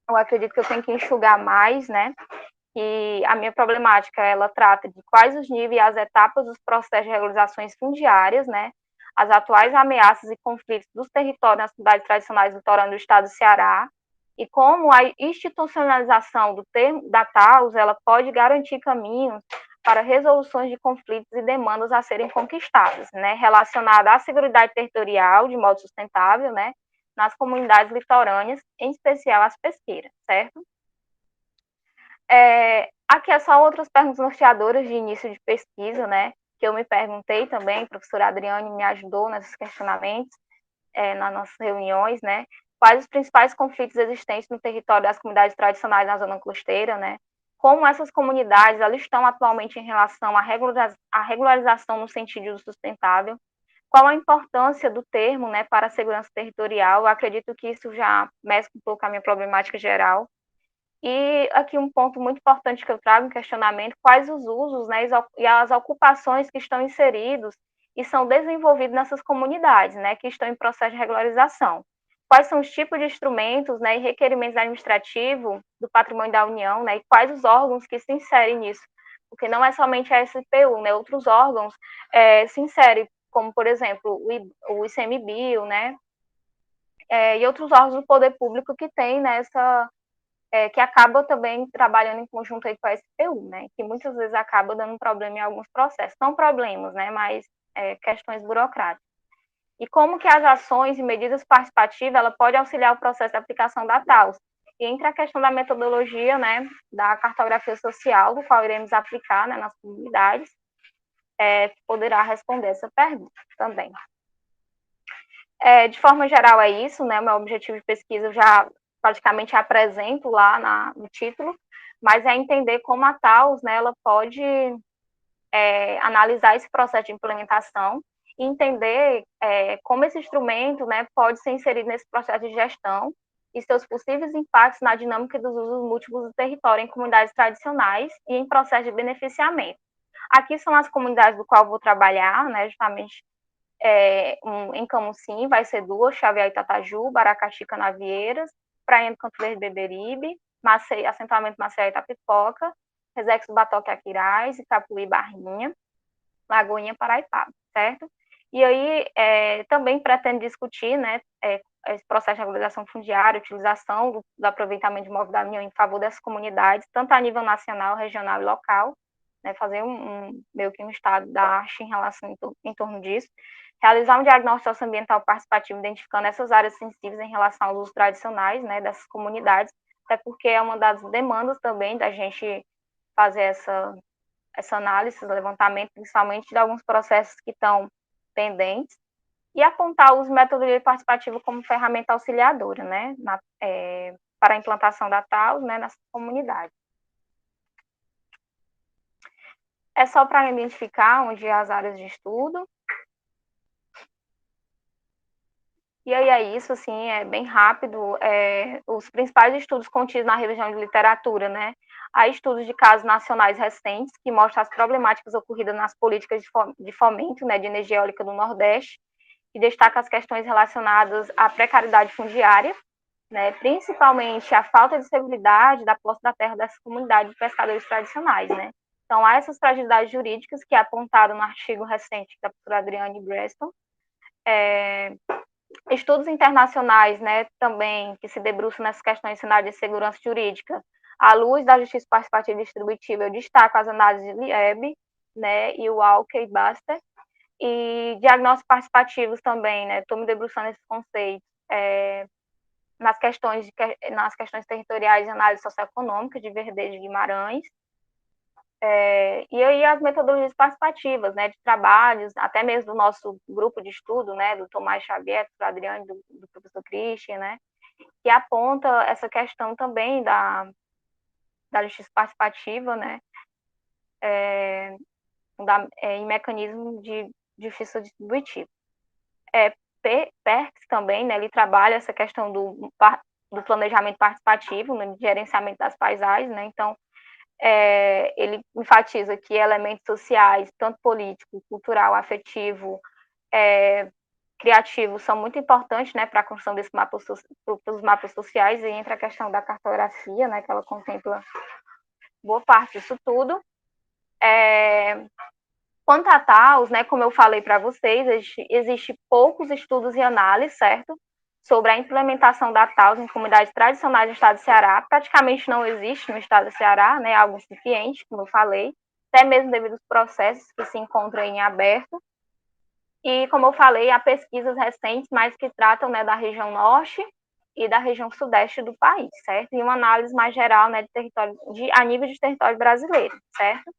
eu acredito que eu tenho que enxugar mais, né? E a minha problemática, ela trata de quais os níveis e as etapas dos processos de regularizações fundiárias, né? As atuais ameaças e conflitos dos territórios nas cidades tradicionais litorâneas do estado do Ceará, e como a institucionalização do termo da TAUS, ela pode garantir caminhos para resoluções de conflitos e demandas a serem conquistadas, né, relacionada à seguridade territorial de modo sustentável, né, nas comunidades litorâneas, em especial as pesqueiras, certo? Aqui é só outras perguntas norteadoras de início de pesquisa, né, que eu me perguntei também, a professora Adriane me ajudou nesses questionamentos, nas nossas reuniões, né, quais os principais conflitos existentes no território das comunidades tradicionais na zona costeira, né, como essas comunidades elas estão atualmente em relação à regularização no sentido sustentável, qual a importância do termo, né, para a segurança territorial. Eu acredito que isso já mescla um pouco a minha problemática geral. E aqui um ponto muito importante que eu trago em questionamento, quais os usos, né, e as ocupações que estão inseridos e são desenvolvidos nessas comunidades, né, que estão em processo de regularização. Quais são os tipos de instrumentos, né, e requerimentos administrativos do patrimônio da União, né, e quais os órgãos que se inserem nisso, porque não é somente a SPU, né, outros órgãos se inserem, como, por exemplo, o ICMBio, né, e outros órgãos do poder público que tem nessa que acaba também trabalhando em conjunto aí com a SPU, né, que muitas vezes acaba dando problema em alguns processos. Não problemas, né, mas questões burocráticas. E como que as ações e medidas participativas, ela pode auxiliar o processo de aplicação da TAUS. E entre a questão da metodologia, né, da cartografia social, do qual iremos aplicar, né, nas comunidades, poderá responder essa pergunta também. De forma geral, é isso, né, o meu objetivo de pesquisa eu já praticamente apresento lá no título, mas é entender como a TAUS, né, ela pode analisar esse processo de implementação e entender como esse instrumento, né, pode ser inserido nesse processo de gestão e seus possíveis impactos na dinâmica dos usos múltiplos do território em comunidades tradicionais e em processo de beneficiamento. Aqui são as comunidades do qual eu vou trabalhar, né, justamente em Camusim, vai ser duas, Xavier e Itataju, Baracati e Canavieiras, Praia do Canto Verde Beberibe, assentamento Maceió e Itapipoca, Resexo Batoque Aquiraz, Itapuí e Barrinha, Lagoinha Paraipaba, certo? E aí também pretendo discutir, né, esse processo de regularização fundiária, utilização do aproveitamento de imóvel da União em favor dessas comunidades, tanto a nível nacional, regional e local, né, fazer meio que um estado da arte em relação em torno disso, realizar um diagnóstico socioambiental participativo, identificando essas áreas sensíveis em relação aos usos tradicionais, né, dessas comunidades, até porque é uma das demandas também da gente fazer essa análise, esse levantamento, principalmente de alguns processos que estão pendentes, e apontar os metodologia participativa como ferramenta auxiliadora, né, para a implantação da TAUS, né, nessas comunidades. É só para identificar onde as áreas de estudo. E aí é isso, assim, é bem rápido. Os principais estudos contidos na revisão de literatura, né? Há estudos de casos nacionais recentes que mostram as problemáticas ocorridas nas políticas de fomento, né, de energia eólica do Nordeste, e destaca as questões relacionadas à precariedade fundiária, né, principalmente a falta de seguridade da posse da terra dessas comunidades de pescadores tradicionais, né? Então, há essas fragilidades jurídicas que é apontado no artigo recente da professora Adriane Breston, estudos internacionais, né, também, que se debruçam nessas questões de cenário de segurança jurídica, à luz da justiça participativa e distributiva, eu destaco as análises de Lieb, né, e o Alke e Baster, e diagnósticos participativos também, né, estou me debruçando nesses conceitos, nas questões territoriais de análise socioeconômica, de Verde de Guimarães, e aí as metodologias participativas, né, de trabalhos, até mesmo do nosso grupo de estudo, né, do Tomás Xavier, do Adriane, do professor Christian, né, que aponta essa questão também da justiça participativa, né, em mecanismo de justiça distributiva. PERCS também, né, ele trabalha essa questão do planejamento participativo, né, de gerenciamento das paisagens, né, então, ele enfatiza que elementos sociais, tanto político, cultural, afetivo, criativos são muito importantes, né, para a construção dos mapas sociais, e entra a questão da cartografia, né, que ela contempla boa parte disso tudo. Quanto a TAOS, né, como eu falei para vocês, existe poucos estudos e análises, certo? Sobre a implementação da TAOS em comunidades tradicionais do estado do Ceará. Praticamente não existe no estado do Ceará, né, algo incipiente, como eu falei, até mesmo devido aos processos que se encontram em aberto. E, como eu falei, há pesquisas recentes, mas que tratam, né, da região norte e da região sudeste do país, certo? E uma análise mais geral, né, de território, a nível de território brasileiro, certo?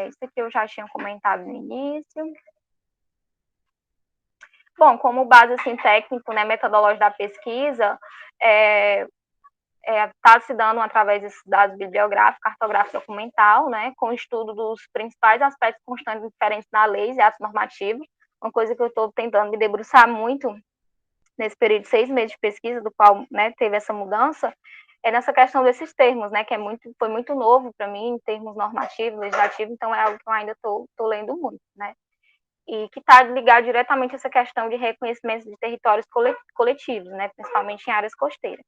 Isso aqui eu já tinha comentado no início. Bom, como base assim, técnico, né, metodológico da pesquisa, está se dando através desses dados bibliográficos, cartográfico documental, né, com estudo dos principais aspectos constantes diferentes da lei e atos normativos, uma coisa que eu estou tentando me debruçar muito nesse período de 6 meses de pesquisa, do qual, né, teve essa mudança, nessa questão desses termos, né, que foi muito novo para mim, em termos normativos, legislativos, então é algo que eu ainda estou lendo muito, né, e que está ligado diretamente a essa questão de reconhecimento de territórios coletivos, né, principalmente em áreas costeiras.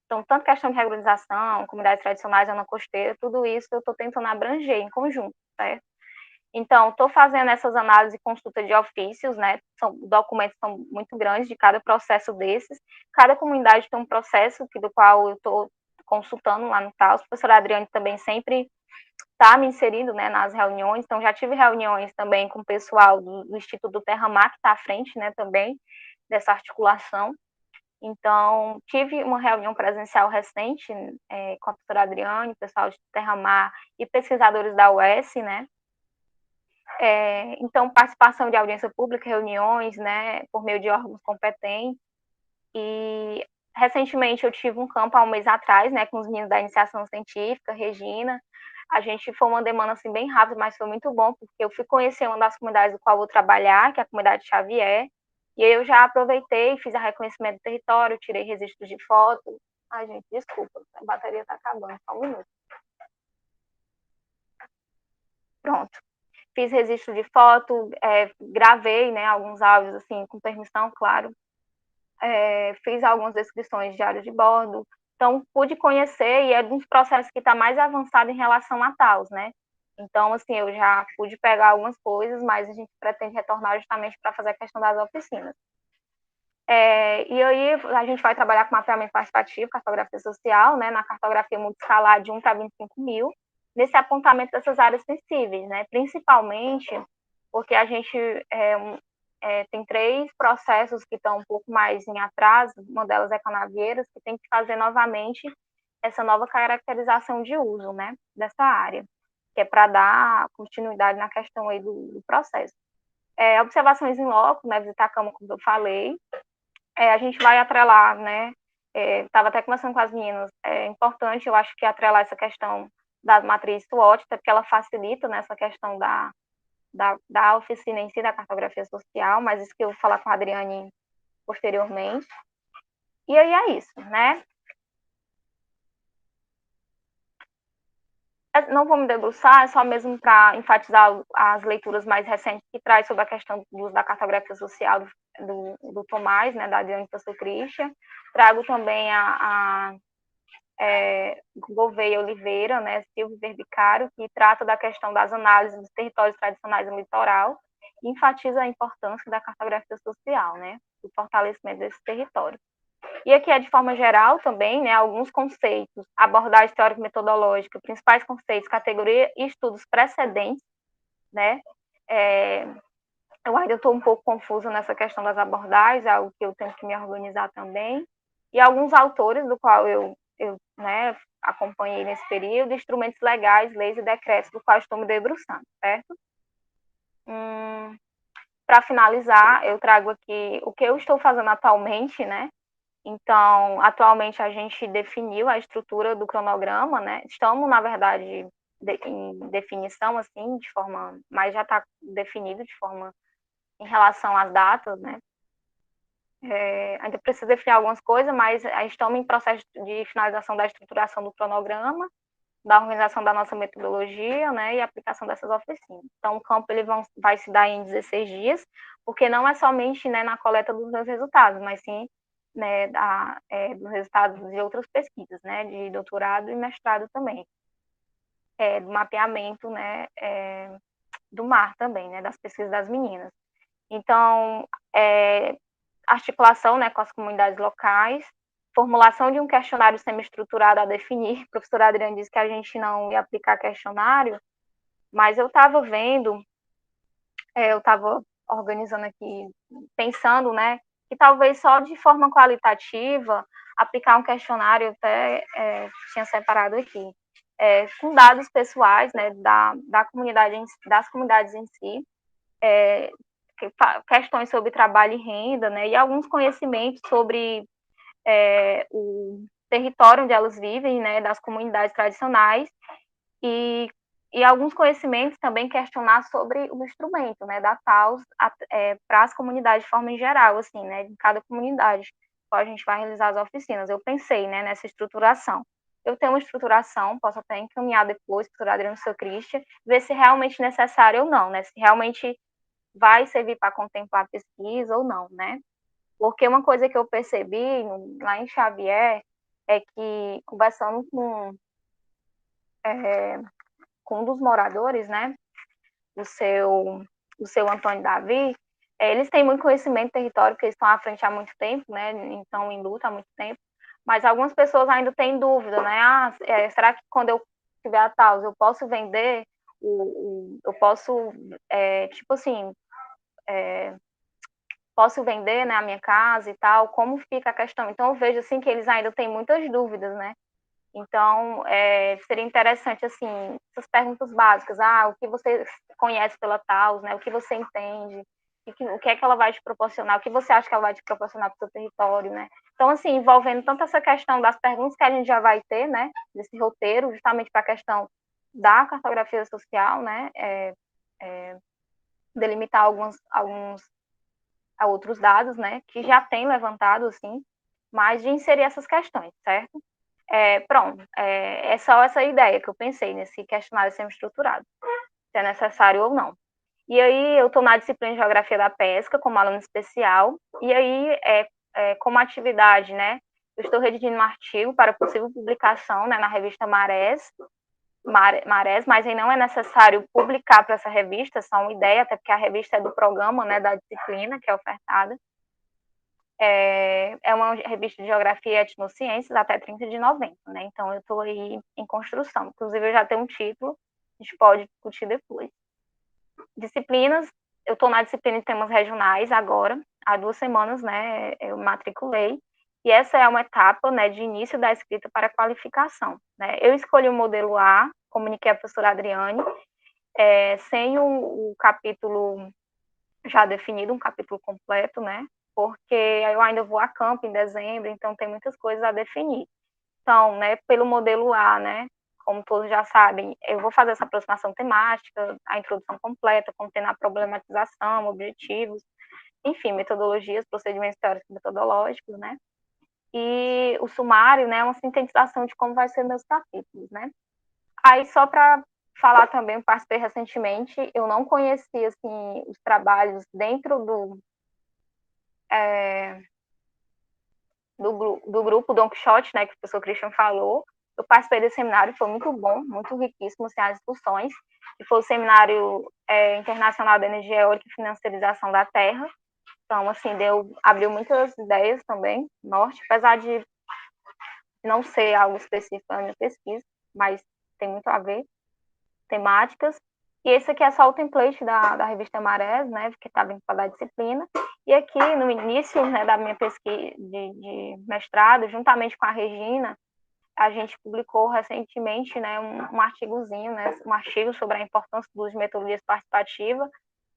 Então, tanto questão de regularização, comunidades tradicionais, zona costeira, tudo isso eu estou tentando abranger em conjunto, certo? Então, estou fazendo essas análises e consulta de ofícios, né? Documentos são muito grandes de cada processo desses. Cada comunidade tem um processo do qual eu estou consultando lá no TAOS. A professora Adriane também sempre está me inserindo, né, nas reuniões. Então, já tive reuniões também com o pessoal do Instituto Terra Mar, que está à frente, né, também dessa articulação. Então, tive uma reunião presencial recente com a professora Adriane, pessoal de Terra Mar e pesquisadores da UES, né? Então, participação de audiência pública, reuniões, né, por meio de órgãos competentes. E, recentemente, eu tive um campo há um mês atrás, né, com os meninos da iniciação científica, Regina. A gente foi uma demanda, assim, bem rápida, mas foi muito bom, porque eu fui conhecer uma das comunidades do qual eu vou trabalhar, que é a comunidade Xavier, e aí eu já aproveitei, fiz a reconhecimento do território, tirei registros de foto. Ai, gente, desculpa, a bateria tá acabando, só um minuto. Pronto. Fiz registro de foto, gravei, né, alguns áudios, assim, com permissão, claro. Fiz algumas descrições de área de bordo. Então, pude conhecer, e é um dos processos que está mais avançado em relação a TAOS, né? Então, assim, eu já pude pegar algumas coisas, mas a gente pretende retornar justamente para fazer a questão das oficinas. E aí a gente vai trabalhar com mapeamento participativo, cartografia social, né, na cartografia multiscalar de 1 para 25 mil, nesse apontamento dessas áreas sensíveis, né, principalmente porque a gente tem 3 processos que estão um pouco mais em atraso, uma delas é Canavieiras, que tem que fazer novamente essa nova caracterização de uso, né, dessa área, que é para dar continuidade na questão aí do processo. Observações em loco, né, visitar a Câmara, como eu falei, a gente vai atrelar, né, estava até conversando com as meninas, é importante, eu acho que atrelar essa questão da matriz SWOT, até porque ela facilita nessa questão da oficina em si, da cartografia social, mas isso que eu vou falar com a Adriane posteriormente. E aí é isso, né? Não vou me debruçar, é só mesmo para enfatizar as leituras mais recentes que traz sobre a questão do uso da cartografia social do Tomás, né, da Adriane Pastor Christian. Trago também a Gouveia Oliveira, né, Silvio Verbicário, que trata da questão das análises dos territórios tradicionais no litoral e enfatiza a importância da cartografia social, né, do fortalecimento desse território. E aqui é de forma geral também, né, alguns conceitos, abordagem teórico-metodológica, principais conceitos, categoria e estudos precedentes, né, eu ainda estou um pouco confusa nessa questão das abordagens, é algo que eu tenho que me organizar também, e alguns autores do qual eu né, acompanhei nesse período, instrumentos legais, leis e decretos do qual estou me debruçando, certo? Para finalizar, eu trago aqui o que eu estou fazendo atualmente, né? Então, atualmente a gente definiu a estrutura do cronograma, né? Estamos, na verdade, em definição, assim, de forma, mas já está definido de forma em relação às datas, né? Ainda precisa definir algumas coisas, mas estamos em processo de finalização da estruturação do cronograma da organização da nossa metodologia, né, e aplicação dessas oficinas. Então, o campo ele vai se dar em 16 dias, porque não é somente, né, na coleta dos meus resultados, mas sim, né, dos resultados de outras pesquisas, né, de doutorado e mestrado também, do mapeamento, né, do mar também, né, das pesquisas das meninas. Então, articulação, né, com as comunidades locais, formulação de um questionário semi-estruturado a definir. A professora Adriana disse que a gente não ia aplicar questionário, mas eu estava vendo, eu estava organizando aqui, pensando, né, que talvez só de forma qualitativa, aplicar um questionário, até tinha separado aqui, com dados pessoais, né, da comunidade, das comunidades em si, questões sobre trabalho e renda, né, e alguns conhecimentos sobre o território onde elas vivem, né, das comunidades tradicionais, e alguns conhecimentos também questionar sobre o instrumento, né, da TAUS para as comunidades de forma em geral, assim, né, em cada comunidade, qual a gente vai realizar as oficinas. Eu pensei, né, nessa estruturação. Eu tenho uma estruturação, posso até encaminhar depois para o Adriano Seu Christian, ver se realmente necessário ou não, né, se realmente vai servir para contemplar a pesquisa ou não, né. Porque uma coisa que eu percebi lá em Xavier é que, conversando com um dos moradores, né, o seu Antônio Davi, eles têm muito conhecimento do território, porque eles estão à frente há muito tempo, né, então em luta há muito tempo, mas algumas pessoas ainda têm dúvida, né, será que quando eu tiver a Taus, eu posso vender, eu posso, tipo assim, posso vender, né, a minha casa e tal, como fica a questão? Então, eu vejo, assim, que eles ainda têm muitas dúvidas, né? Então, seria interessante, assim, essas perguntas básicas. O que você conhece pela Taus, né? O que você entende? O que é que ela vai te proporcionar? O que você acha que ela vai te proporcionar para o seu território, né? Então, assim, envolvendo tanto essa questão das perguntas que a gente já vai ter, né? Desse roteiro, justamente para a questão da cartografia social, né? Delimitar alguns a outros dados, né, que já tem levantado, assim, mas de inserir essas questões, certo? Pronto, é só essa ideia que eu pensei nesse questionário semi-estruturado, se é necessário ou não. E aí, eu estou na disciplina de Geografia da Pesca, como aluna especial, e aí, como atividade, né, eu estou redigindo um artigo para possível publicação, né, na revista Marés, mas aí não é necessário publicar para essa revista, é só uma ideia, até porque a revista é do programa, né, da disciplina que é ofertada. É uma revista de Geografia e Etnociências até 30 de novembro, né? Então eu estou aí em construção. Inclusive eu já tenho um título, a gente pode discutir depois. Disciplinas, eu estou na disciplina de temas regionais agora, há 2 semanas, né? Eu matriculei. E essa é uma etapa, né, de início da escrita para qualificação, né? Eu escolhi o modelo A, comuniquei a professora Adriane, sem o capítulo já definido, um capítulo completo, né? Porque eu ainda vou a campo em dezembro, então tem muitas coisas a definir. Então, né, pelo modelo A, né, como todos já sabem, eu vou fazer essa aproximação temática, a introdução completa, contendo a problematização, objetivos, enfim, metodologias, procedimentos teóricos e metodológicos, né? E o sumário, né, é uma sintetização de como vai ser meus capítulos, né? Aí, só para falar também, eu participei recentemente, eu não conhecia, assim, os trabalhos dentro do grupo Don Quixote, né, que o professor Christian falou. Eu participei desse seminário, foi muito bom, muito riquíssimo, assim, as discussões, que foi o Seminário Internacional da Energia Eólica e Financiarização da Terra. Então, assim, abriu muitas ideias também, norte, apesar de não ser algo específico na minha pesquisa, mas tem muito a ver, temáticas. E esse aqui é só o template da revista Marés, né, que está vinculado à disciplina. E aqui, no início, né, da minha pesquisa de mestrado, juntamente com a Regina, a gente publicou recentemente, né, um artigozinho, né, um artigo sobre a importância do uso de metodologias participativas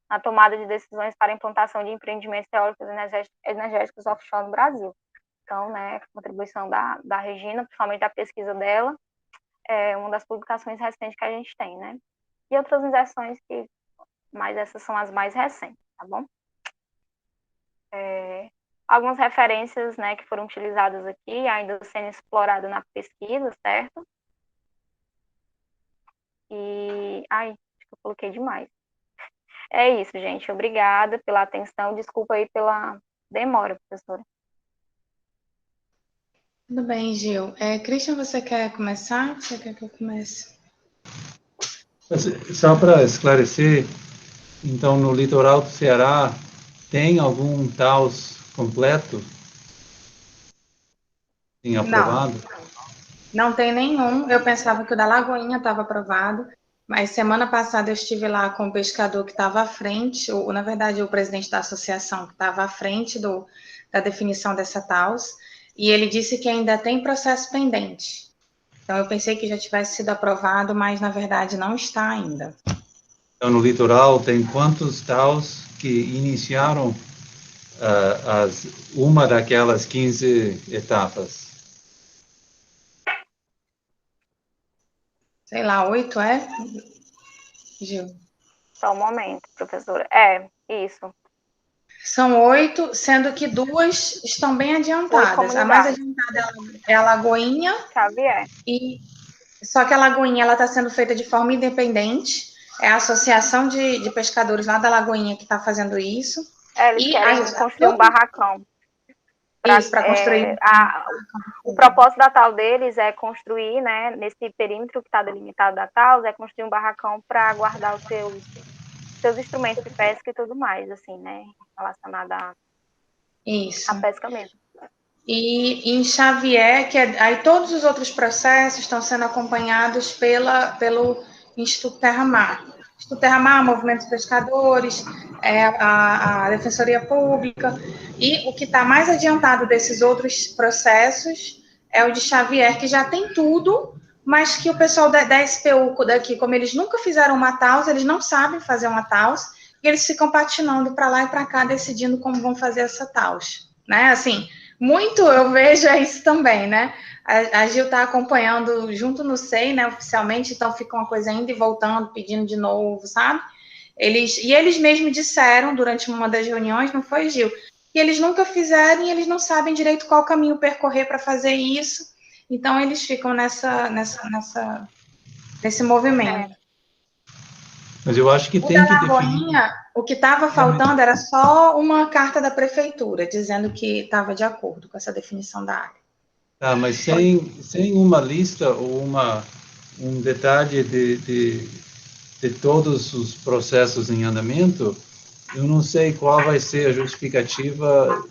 na tomada de decisões para a implantação de empreendimentos eólicos e energéticos offshore no Brasil. Então, né, a contribuição da Regina, principalmente da pesquisa dela, é uma das publicações recentes que a gente tem, né? E outras inserções mas essas são as mais recentes, tá bom? Algumas referências, né, que foram utilizadas aqui, ainda sendo explorado na pesquisa, certo? E, ai, acho que eu coloquei demais. É isso, gente. Obrigada pela atenção. Desculpa aí pela demora, professora. Tudo bem, Gil. Christian, você quer começar? Você quer que eu comece? Só para esclarecer, então, no litoral do Ceará, tem algum TAUS completo? Sim, Não, aprovado? não tem nenhum. Eu pensava que o da Lagoinha estava aprovado, mas semana passada eu estive lá com o pescador que estava à frente, na verdade, o presidente da associação que estava à frente da definição dessa TAUS, e ele disse que ainda tem processo pendente. Então, eu pensei que já tivesse sido aprovado, mas na verdade não está ainda. Então, no litoral, tem quantos TAUS que iniciaram uma daquelas 15 etapas? Sei lá, 8 é? Gil? Só um momento, professora. Isso. São 8, sendo que 2 estão bem 8 adiantadas. A mais comunidades. adiantada é a Lagoinha, Xavier. só que a Lagoinha está sendo feita de forma independente. É a Associação de Pescadores lá da Lagoinha que está fazendo isso. Eles querem construir um barracão. Isso, para construir. O propósito da TAU deles é construir, né, nesse perímetro que está delimitado da TAU, é construir um barracão para guardar os seus instrumentos de pesca e tudo mais, assim, né, relacionado à pesca mesmo. E em Xavier, aí todos os outros processos estão sendo acompanhados pelo Instituto Terra-Mar. Instituto Terra-Mar, Movimento dos Pescadores, a Defensoria Pública, e o que está mais adiantado desses outros processos é o de Xavier, que já tem tudo, mas que o pessoal da SPU daqui, como eles nunca fizeram uma TAUS, eles não sabem fazer uma TAUS, e eles ficam patinando para lá e para cá, decidindo como vão fazer essa TAUS. Né? Assim, muito eu vejo isso também, né? A Gil está acompanhando junto no SEI, né, oficialmente, então fica uma coisa indo e voltando, pedindo de novo, sabe? Eles mesmos disseram durante uma das reuniões, não foi, Gil? Que eles nunca fizeram e eles não sabem direito qual caminho percorrer para fazer isso, então eles ficam nesse movimento. Mas eu acho que tem que definir. O que estava faltando era só uma carta da prefeitura, dizendo que estava de acordo com essa definição da área. Tá, mas sem uma lista ou um detalhe de todos os processos em andamento, eu não sei qual vai ser a justificativa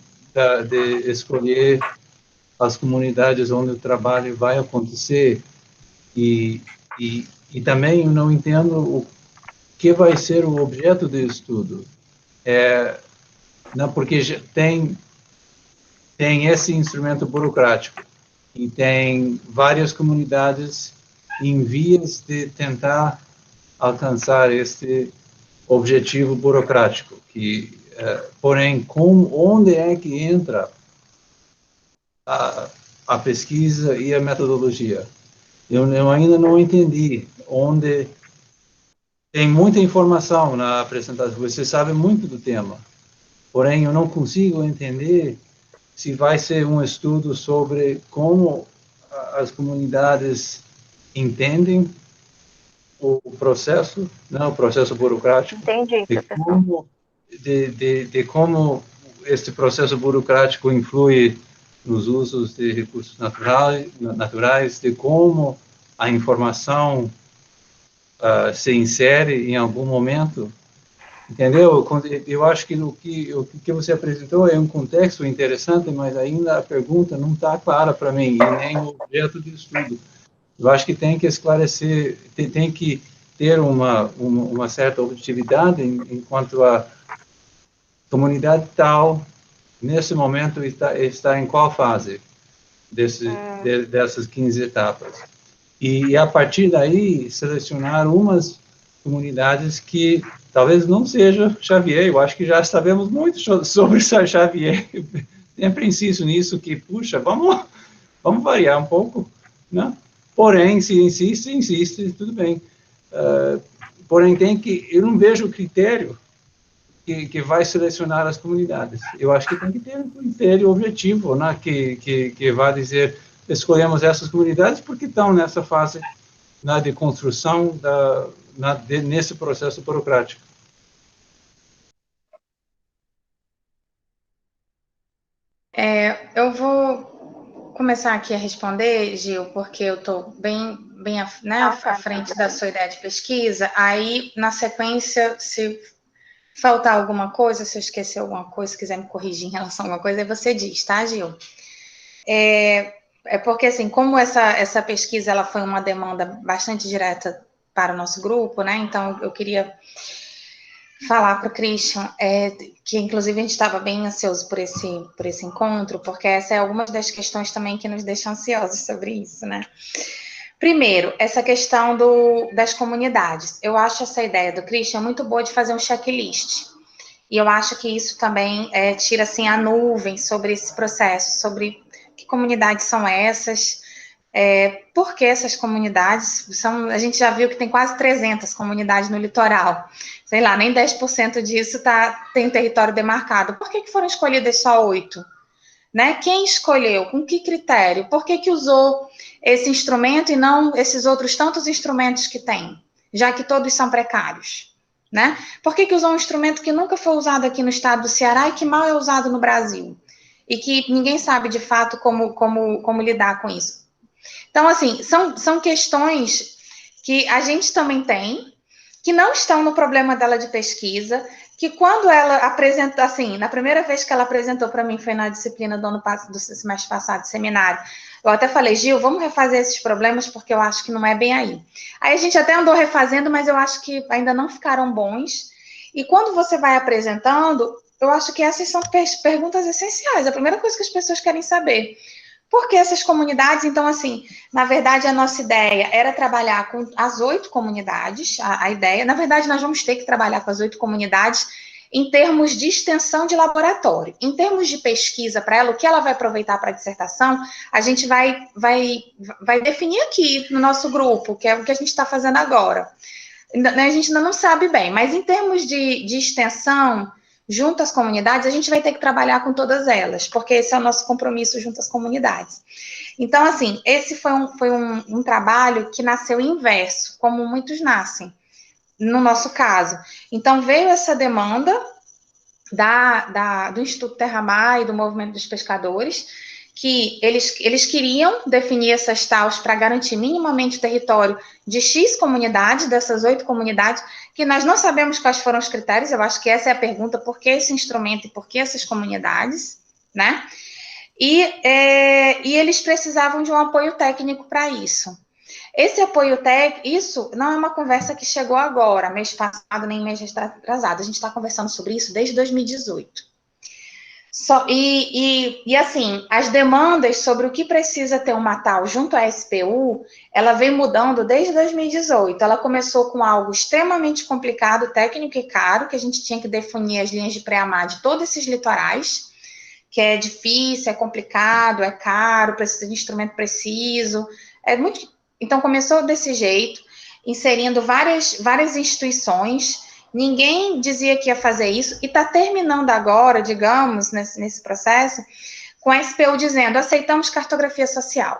de escolher as comunidades onde o trabalho vai acontecer. E também eu não entendo o que vai ser o objeto do estudo. Não, porque tem esse instrumento burocrático e tem várias comunidades em vias de tentar alcançar este objetivo burocrático, porém, onde é que entra a pesquisa e a metodologia? Eu ainda não entendi onde tem muita informação na apresentação, você sabe muito do tema, porém eu não consigo entender se vai ser um estudo sobre como as comunidades entendem o processo, né, o processo burocrático. Entendi, professor. De como este processo burocrático influi nos usos de recursos naturais, de como a informação se insere em algum momento, entendeu? Eu acho que o que você apresentou é um contexto interessante, mas ainda a pergunta não está clara para mim, e nem o objeto de estudo. Eu acho que tem que esclarecer, tem que ter uma certa objetividade enquanto a comunidade tal, nesse momento, está em qual fase dessas 15 etapas. E a partir daí, selecionar umas comunidades que talvez não seja Xavier, eu acho que já sabemos muito sobre Xavier, sempre insisto nisso, que, puxa, vamos variar um pouco, né? Porém, se insiste, tudo bem. Porém, eu não vejo o critério que vai selecionar as comunidades. Eu acho que tem que ter um critério objetivo, né? Que vai dizer, escolhemos essas comunidades porque estão nessa fase na deconstrução nesse processo burocrático? Eu vou começar aqui a responder, Gil, porque eu estou bem né, à frente da sua ideia de pesquisa. Aí, na sequência, se faltar alguma coisa, se eu esquecer alguma coisa, se quiser me corrigir em relação a alguma coisa, aí você diz, tá, Gil? Porque, assim, como essa pesquisa ela foi uma demanda bastante direta para o nosso grupo, né? Então, eu queria falar para o Christian, que inclusive a gente estava bem ansioso por esse encontro, porque essa é alguma das questões também que nos deixam ansiosos sobre isso, né? Primeiro, essa questão das comunidades. Eu acho essa ideia do Christian muito boa de fazer um checklist. E eu acho que isso também tira assim, a nuvem sobre esse processo, sobre que comunidades são essas, por que essas comunidades a gente já viu que tem quase 300 comunidades no litoral. Sei lá, nem 10% disso tem território demarcado. Por que foram escolhidas só 8? Né? Quem escolheu? Com que critério? Por que usou esse instrumento e não esses outros tantos instrumentos que tem? Já que todos são precários. Né? Por que usou um instrumento que nunca foi usado aqui no estado do Ceará e que mal é usado no Brasil? E que ninguém sabe, de fato, como lidar com isso. Então, assim, são questões que a gente também tem, que não estão no problema dela de pesquisa, que quando ela apresenta, assim, na primeira vez que ela apresentou para mim foi na disciplina do semestre passado, seminário, eu até falei, Gil, vamos refazer esses problemas, porque eu acho que não é bem aí. Aí a gente até andou refazendo, mas eu acho que ainda não ficaram bons. E quando você vai apresentando, eu acho que essas são perguntas essenciais. A primeira coisa que as pessoas querem saber. Por que essas comunidades? Então, assim, na verdade, a nossa ideia era trabalhar com as 8 comunidades, a ideia, na verdade, nós vamos ter que trabalhar com as 8 comunidades em termos de extensão de laboratório. Em termos de pesquisa para ela, o que ela vai aproveitar para a dissertação, a gente vai definir aqui no nosso grupo, que é o que a gente está fazendo agora. A gente ainda não sabe bem, mas em termos de extensão, junto às comunidades, a gente vai ter que trabalhar com todas elas, porque esse é o nosso compromisso junto às comunidades. Então, assim, esse foi um trabalho que nasceu inverso, como muitos nascem, no nosso caso. Então, veio essa demanda do Instituto Terra-Mar e do Movimento dos Pescadores, que eles queriam definir essas TAUs para garantir minimamente o território de X comunidades, dessas 8 comunidades, que nós não sabemos quais foram os critérios, eu acho que essa é a pergunta, por que esse instrumento e por que essas comunidades, né? E eles precisavam de um apoio técnico para isso. Esse apoio técnico, isso não é uma conversa que chegou agora, mês passado, nem mês atrasado, a gente está conversando sobre isso desde 2018. Assim, as demandas sobre o que precisa ter uma TAU junto à SPU, ela vem mudando desde 2018. Ela começou com algo extremamente complicado, técnico e caro, que a gente tinha que definir as linhas de pré-amar de todos esses litorais, que é difícil, é complicado, é caro, precisa de instrumento preciso, Então, começou desse jeito, inserindo várias instituições. Ninguém dizia que ia fazer isso, e está terminando agora, digamos, nesse processo, com a SPU dizendo, aceitamos cartografia social.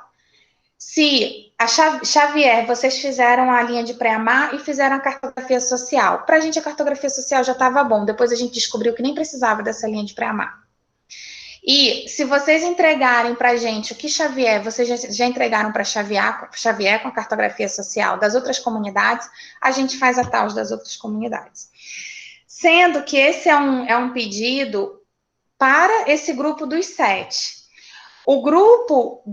Se a Xavier, vocês fizeram a linha de pré-amar e fizeram a cartografia social. Para a gente, a cartografia social já estava bom, depois a gente descobriu que nem precisava dessa linha de pré-amar. E se vocês entregarem para a gente o que Xavier, vocês já entregaram para Xavier com a cartografia social das outras comunidades, a gente faz a TAUs das outras comunidades. Sendo que esse é um pedido para esse grupo dos 7. O grupo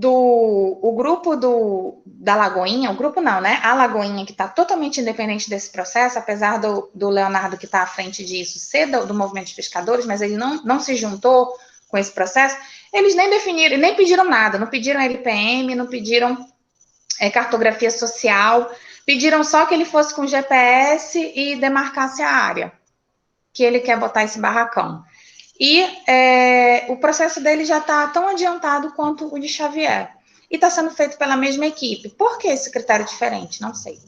da Lagoinha, o grupo não, né? A Lagoinha, que está totalmente independente desse processo, apesar do Leonardo, que está à frente disso, ser do movimento de pescadores, mas ele não se juntou com esse processo, eles nem definiram, nem pediram nada, não pediram LPM, não pediram cartografia social, pediram só que ele fosse com GPS e demarcasse a área que ele quer botar esse barracão. E o processo dele já está tão adiantado quanto o de Xavier. E está sendo feito pela mesma equipe. Por que esse critério diferente? Não sei.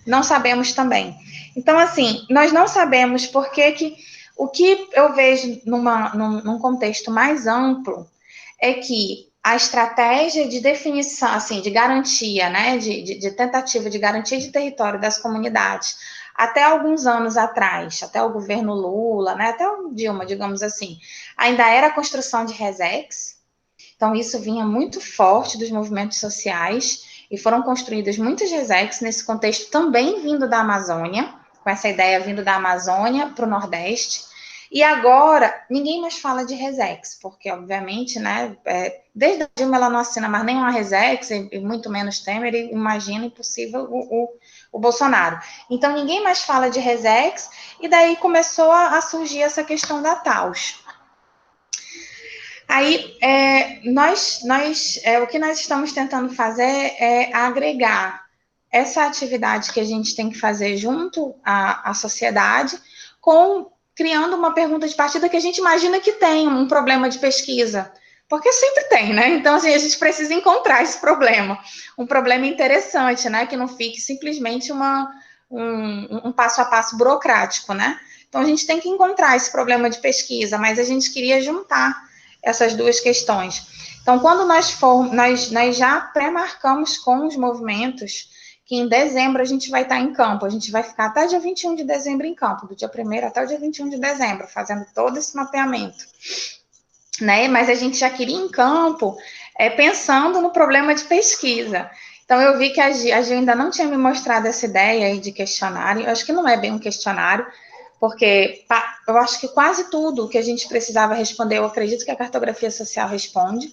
Não sabemos também. Então, assim, nós não sabemos por que o que eu vejo num contexto mais amplo é que a estratégia de definição, assim, de garantia, né, de tentativa de garantia de território das comunidades, até alguns anos atrás, até o governo Lula, né, até o Dilma, digamos assim, ainda era a construção de resex. Então, isso vinha muito forte dos movimentos sociais, e foram construídas muitas resex nesse contexto também vindo da Amazônia, com essa ideia vindo da Amazônia para o Nordeste. E agora, ninguém mais fala de resex, porque, obviamente, né, desde a Dilma ela não assina mais nenhuma resex, e muito menos Temer, e imagina impossível o Bolsonaro. Então, ninguém mais fala de resex, e daí começou a surgir essa questão da TAUS. Aí, o que nós estamos tentando fazer é agregar essa atividade que a gente tem que fazer junto à sociedade, criando uma pergunta de partida que a gente imagina que tem um problema de pesquisa, porque sempre tem, né? Então, assim, a gente precisa encontrar esse problema, um problema interessante, né? Que não fique simplesmente um passo a passo burocrático, né? Então, a gente tem que encontrar esse problema de pesquisa, mas a gente queria juntar essas duas questões. Então, quando nós já pré-marcamos com os movimentos que em dezembro a gente vai estar em campo, a gente vai ficar até dia 21 de dezembro em campo, do dia 1º até o dia 21 de dezembro, fazendo todo esse mapeamento, né? Mas a gente já queria em campo, pensando no problema de pesquisa. Então, eu vi que a Gil ainda não tinha me mostrado essa ideia aí de questionário, eu acho que não é bem um questionário, porque eu acho que quase tudo que a gente precisava responder, eu acredito que a cartografia social responde,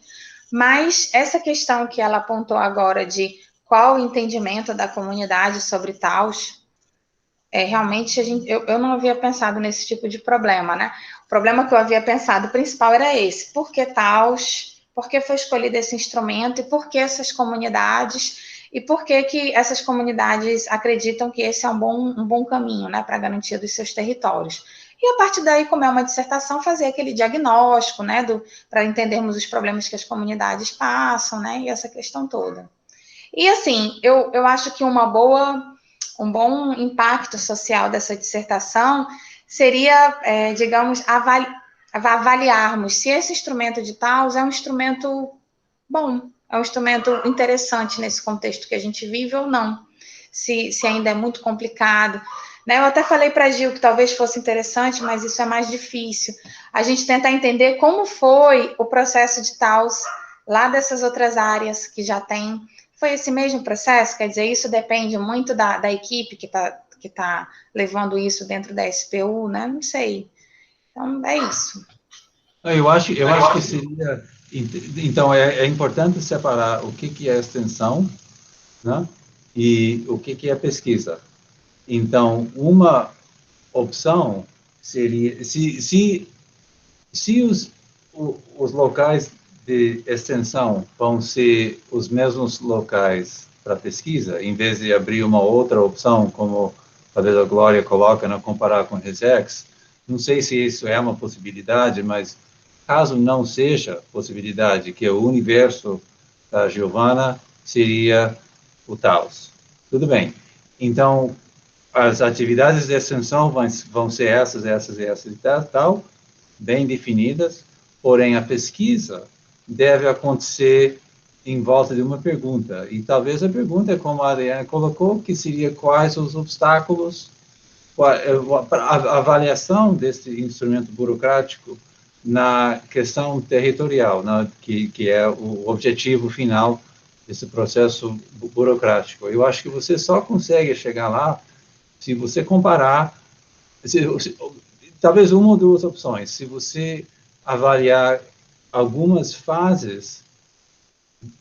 mas essa questão que ela apontou agora de qual o entendimento da comunidade sobre TAUS, realmente eu não havia pensado nesse tipo de problema, né? O problema que eu havia pensado principal era esse: por que TAUS? Por que foi escolhido esse instrumento? E por que essas comunidades? E por que essas comunidades acreditam que esse é um bom caminho, né, para a garantia dos seus territórios? E a partir daí, como é uma dissertação, fazer aquele diagnóstico, né, para entendermos os problemas que as comunidades passam, né, e essa questão toda. E assim, eu acho que um bom impacto social dessa dissertação seria, digamos, avaliarmos se esse instrumento de TAUS é um instrumento bom, é um instrumento interessante nesse contexto que a gente vive ou não, se ainda é muito complicado. Né? Eu até falei para a Gil que talvez fosse interessante, mas isso é mais difícil. A gente tentar entender como foi o processo de TAUS lá dessas outras áreas que já tem. Foi esse mesmo processo? Quer dizer, isso depende muito da equipe que tá levando isso dentro da SPU, né? Não sei. Então, é isso. Eu acho que seria... Então, é importante separar o que é extensão, né? E o que é pesquisa. Então, uma opção seria... Se os locais de extensão vão ser os mesmos locais para pesquisa, em vez de abrir uma outra opção, como talvez a Glória coloca, né, comparar com resex, não sei se isso é uma possibilidade, mas caso não seja possibilidade, que o universo da Giovana seria o TAUS. Tudo bem. Então, as atividades de extensão vão ser essas e tal, bem definidas, porém a pesquisa deve acontecer em volta de uma pergunta. E talvez a pergunta, como a Adriana colocou, que seria quais os obstáculos, a avaliação desse instrumento burocrático na questão territorial, né, que é o objetivo final desse processo burocrático. Eu acho que você só consegue chegar lá se você comparar, talvez uma ou duas opções. Se você avaliar algumas fases,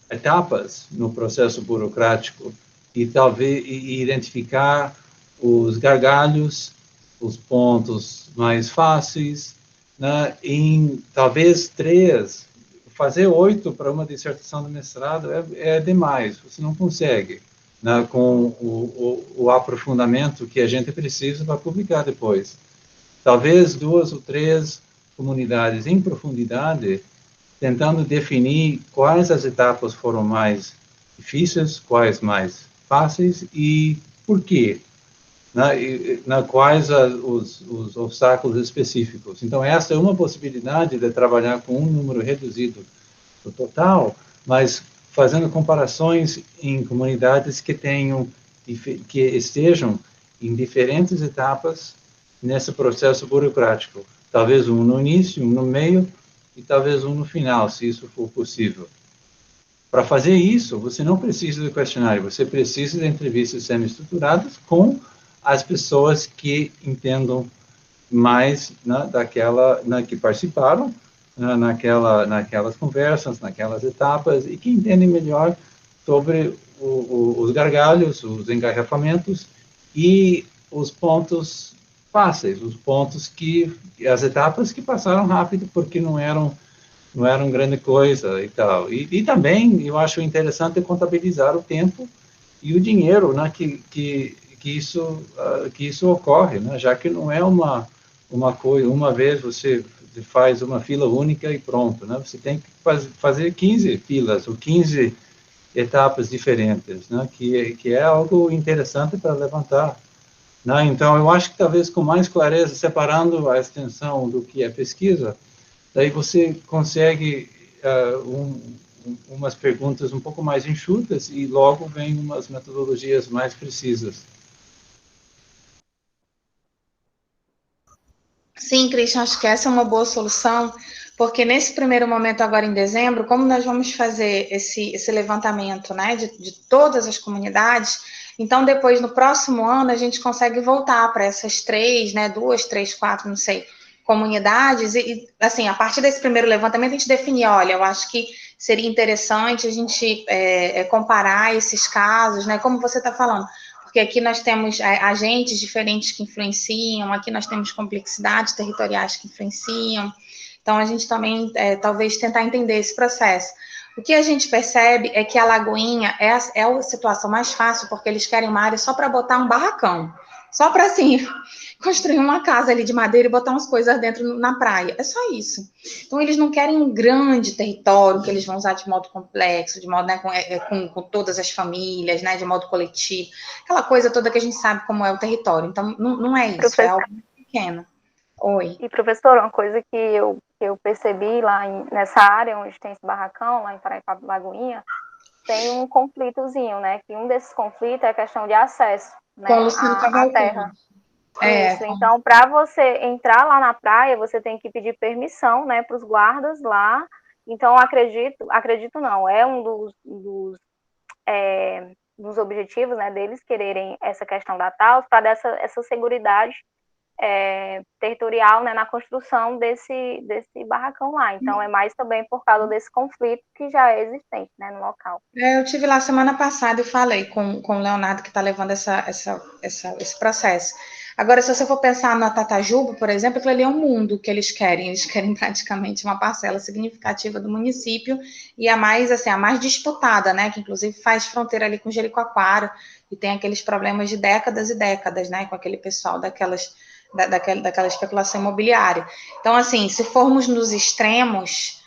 etapas no processo burocrático e talvez identificar os gargalhos, os pontos mais fáceis, né, em talvez 3, fazer 8 para uma dissertação de mestrado é demais, você não consegue, né, com o aprofundamento que a gente precisa para publicar depois. Talvez 2 ou 3 comunidades em profundidade, tentando definir quais as etapas foram mais difíceis, quais mais fáceis e por quê, quais os obstáculos específicos. Então, essa é uma possibilidade de trabalhar com um número reduzido o total, mas fazendo comparações em comunidades que estejam em diferentes etapas nesse processo burocrático. Talvez um no início, um no meio e talvez um no final, se isso for possível. Para fazer isso, você não precisa do questionário, você precisa de entrevistas semi-estruturadas com as pessoas que entendam mais, né, que participaram, né, naquelas conversas, naquelas etapas, e que entendem melhor sobre os gargalhos, os engarrafamentos e os pontos fáceis, as etapas que passaram rápido porque não eram grande coisa e tal. E também eu acho interessante contabilizar o tempo e o dinheiro, né, que isso ocorre, né, já que não é uma coisa, uma vez você faz uma fila única e pronto, né, você tem que fazer 15 filas ou 15 etapas diferentes, né, que é algo interessante para levantar. Né? Então, eu acho que talvez com mais clareza, separando a extensão do que é pesquisa, daí você consegue umas perguntas um pouco mais enxutas e logo vem umas metodologias mais precisas. Sim, Christian, acho que essa é uma boa solução, porque nesse primeiro momento, agora em dezembro, como nós vamos fazer esse levantamento, né, de todas as comunidades, então depois, no próximo ano, a gente consegue voltar para essas 3, né, 2, 3, 4, não sei, comunidades, e assim, a partir desse primeiro levantamento, a gente definir, olha, eu acho que seria interessante a gente comparar esses casos, né, como você está falando, porque aqui nós temos agentes diferentes que influenciam, aqui nós temos complexidades territoriais que influenciam, então a gente também, talvez, tentar entender esse processo. O que a gente percebe é que a Lagoinha é a situação mais fácil, porque eles querem uma área só para botar um barracão, só para, assim, construir uma casa ali de madeira e botar umas coisas dentro na praia, é só isso. Então, eles não querem um grande território que eles vão usar de modo complexo, de modo, né, com todas as famílias, né, de modo coletivo, aquela coisa toda que a gente sabe como é o território. Então, não é isso, é algo pequeno. Oi. E, professor, uma coisa que eu percebi lá nessa área onde tem esse barracão, lá em Paraíba Lagoinha, tem um conflitozinho, né? Que um desses conflitos é a questão de acesso, né, à terra. Isso, então, para você entrar lá na praia, você tem que pedir permissão, né, para os guardas lá. Então, acredito não, é um dos objetivos, né, deles quererem essa questão da TAUS, para dar essa seguridade territorial, né, na construção desse barracão lá. Então, é mais também por causa desse conflito que já é existente, né, no local. Eu tive lá semana passada e falei com o Leonardo, que está levando esse processo. Agora, se você for pensar na Tatajuba, por exemplo, aquilo ali é um mundo que eles querem praticamente uma parcela significativa do município e a mais disputada, né, que inclusive faz fronteira ali com Jericoacoara e tem aqueles problemas de décadas e décadas, né, com aquele pessoal daquela especulação imobiliária. Então, assim, se formos nos extremos,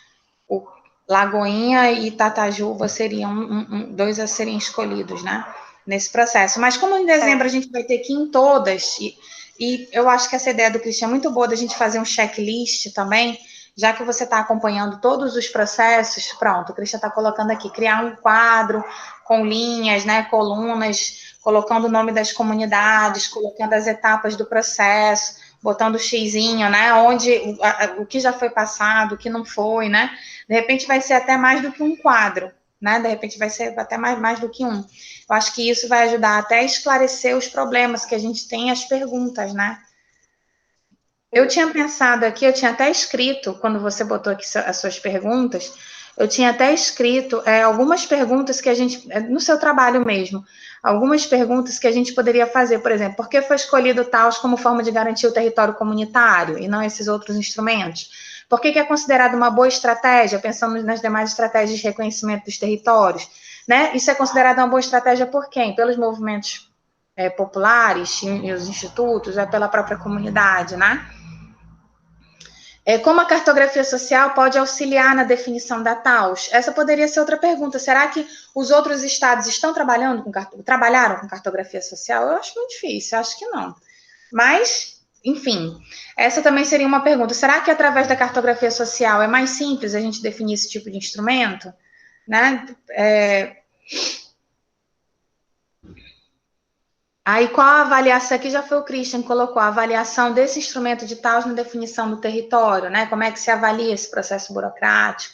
o Lagoinha e Tatajuba seriam dois a serem escolhidos, né, nesse processo. Mas como em dezembro a gente vai ter que ir em todas, e eu acho que essa ideia do Christian é muito boa da gente fazer um checklist também, já que você está acompanhando todos os processos, pronto, o Christian está colocando aqui, criar um quadro com linhas, né, colunas, colocando o nome das comunidades, colocando as etapas do processo, botando o xizinho, né, onde o que já foi passado, o que não foi, né, de repente vai ser até mais do que um quadro, né, de repente vai ser até mais do que um. Eu acho que isso vai ajudar até a esclarecer os problemas que a gente tem, as perguntas, né. Eu tinha pensado aqui, eu tinha até escrito, quando você botou aqui as suas perguntas, eu tinha até escrito algumas perguntas que a gente, no seu trabalho mesmo, algumas perguntas que a gente poderia fazer, por exemplo, por que foi escolhido o TAUS como forma de garantir o território comunitário e não esses outros instrumentos? Por que é considerado uma boa estratégia, pensando nas demais estratégias de reconhecimento dos territórios? Né? Isso é considerado uma boa estratégia por quem? Pelos movimentos populares e os institutos, pela própria comunidade, né? Como a cartografia social pode auxiliar na definição da TAUS? Essa poderia ser outra pergunta. Será que os outros estados trabalharam com cartografia social? Eu acho muito difícil, acho que não. Mas enfim, essa também seria uma pergunta. Será que através da cartografia social é mais simples a gente definir esse tipo de instrumento? Né? Aí, qual a avaliação? Aqui já foi o Christian que colocou a avaliação desse instrumento de Taos na definição do território, né? Como é que se avalia esse processo burocrático?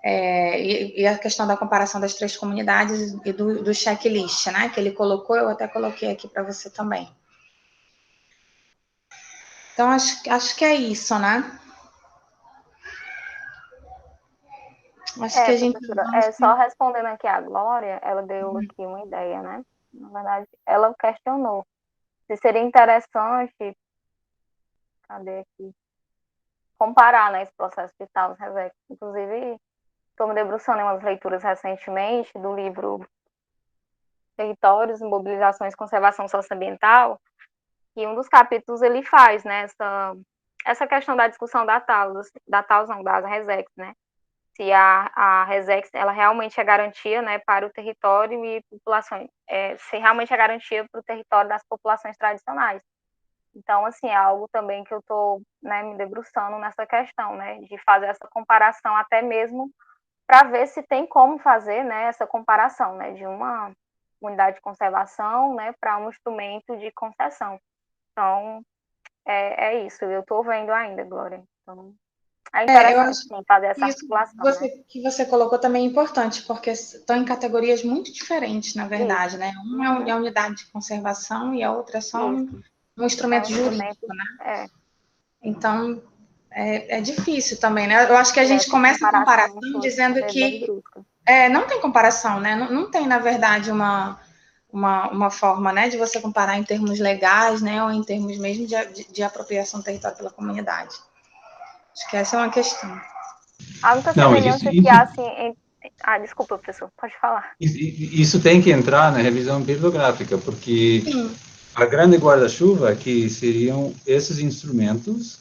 E a questão da comparação das 3 comunidades e do checklist, né? Que ele colocou, eu até coloquei aqui para você também. Então, acho que é isso, né? Acho que a gente... professora, só respondendo aqui a Glória, ela deu aqui uma ideia, né? Na verdade, ela questionou se seria interessante, cadê aqui, comparar, né, esse processo de Taos Resex. Inclusive, estou me debruçando em umas leituras recentemente do livro Territórios, Mobilizações e Conservação Socioambiental, e um dos capítulos ele faz, né, essa questão da discussão da Taos não, da Resex, né? Se a Resex, ela realmente é garantia, né, para o território e populações, se realmente é garantia para o território das populações tradicionais. Então, assim, é algo também que eu estou, né, me debruçando nessa questão, né, de fazer essa comparação até mesmo para ver se tem como fazer, né, essa comparação, né, de uma unidade de conservação, né, para um instrumento de concessão. Então, é isso, eu estou vendo ainda, Glória. Então, é interessante, sim, fazer essa articulação, né? Que você colocou também é importante, porque estão em categorias muito diferentes, na verdade, né? Uma é a unidade de conservação e a outra é só um instrumento jurídico, né? Então, é difícil também, né? Eu acho que a gente começa a comparação dizendo que não tem comparação, né? Não tem, na verdade, uma forma, né, de você comparar em termos legais, né, ou em termos mesmo de apropriação do território pela comunidade. Acho que essa é uma questão. A única semelhança que há, assim... desculpa, professor, pode falar. Isso tem que entrar na revisão bibliográfica, porque a grande guarda-chuva que seriam esses instrumentos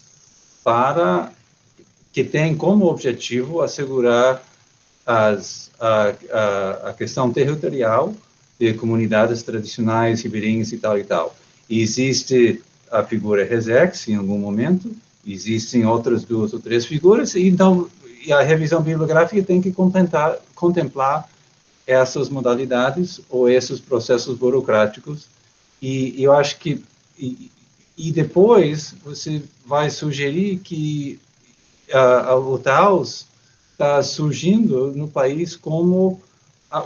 que tem como objetivo assegurar a questão territorial de comunidades tradicionais ribeirinhas e tal e tal. E existe a figura Resex em algum momento, existem outras 2 ou 3 figuras, e então a revisão bibliográfica tem que contemplar essas modalidades ou esses processos burocráticos, e eu acho que e depois você vai sugerir que o Taos está surgindo no país como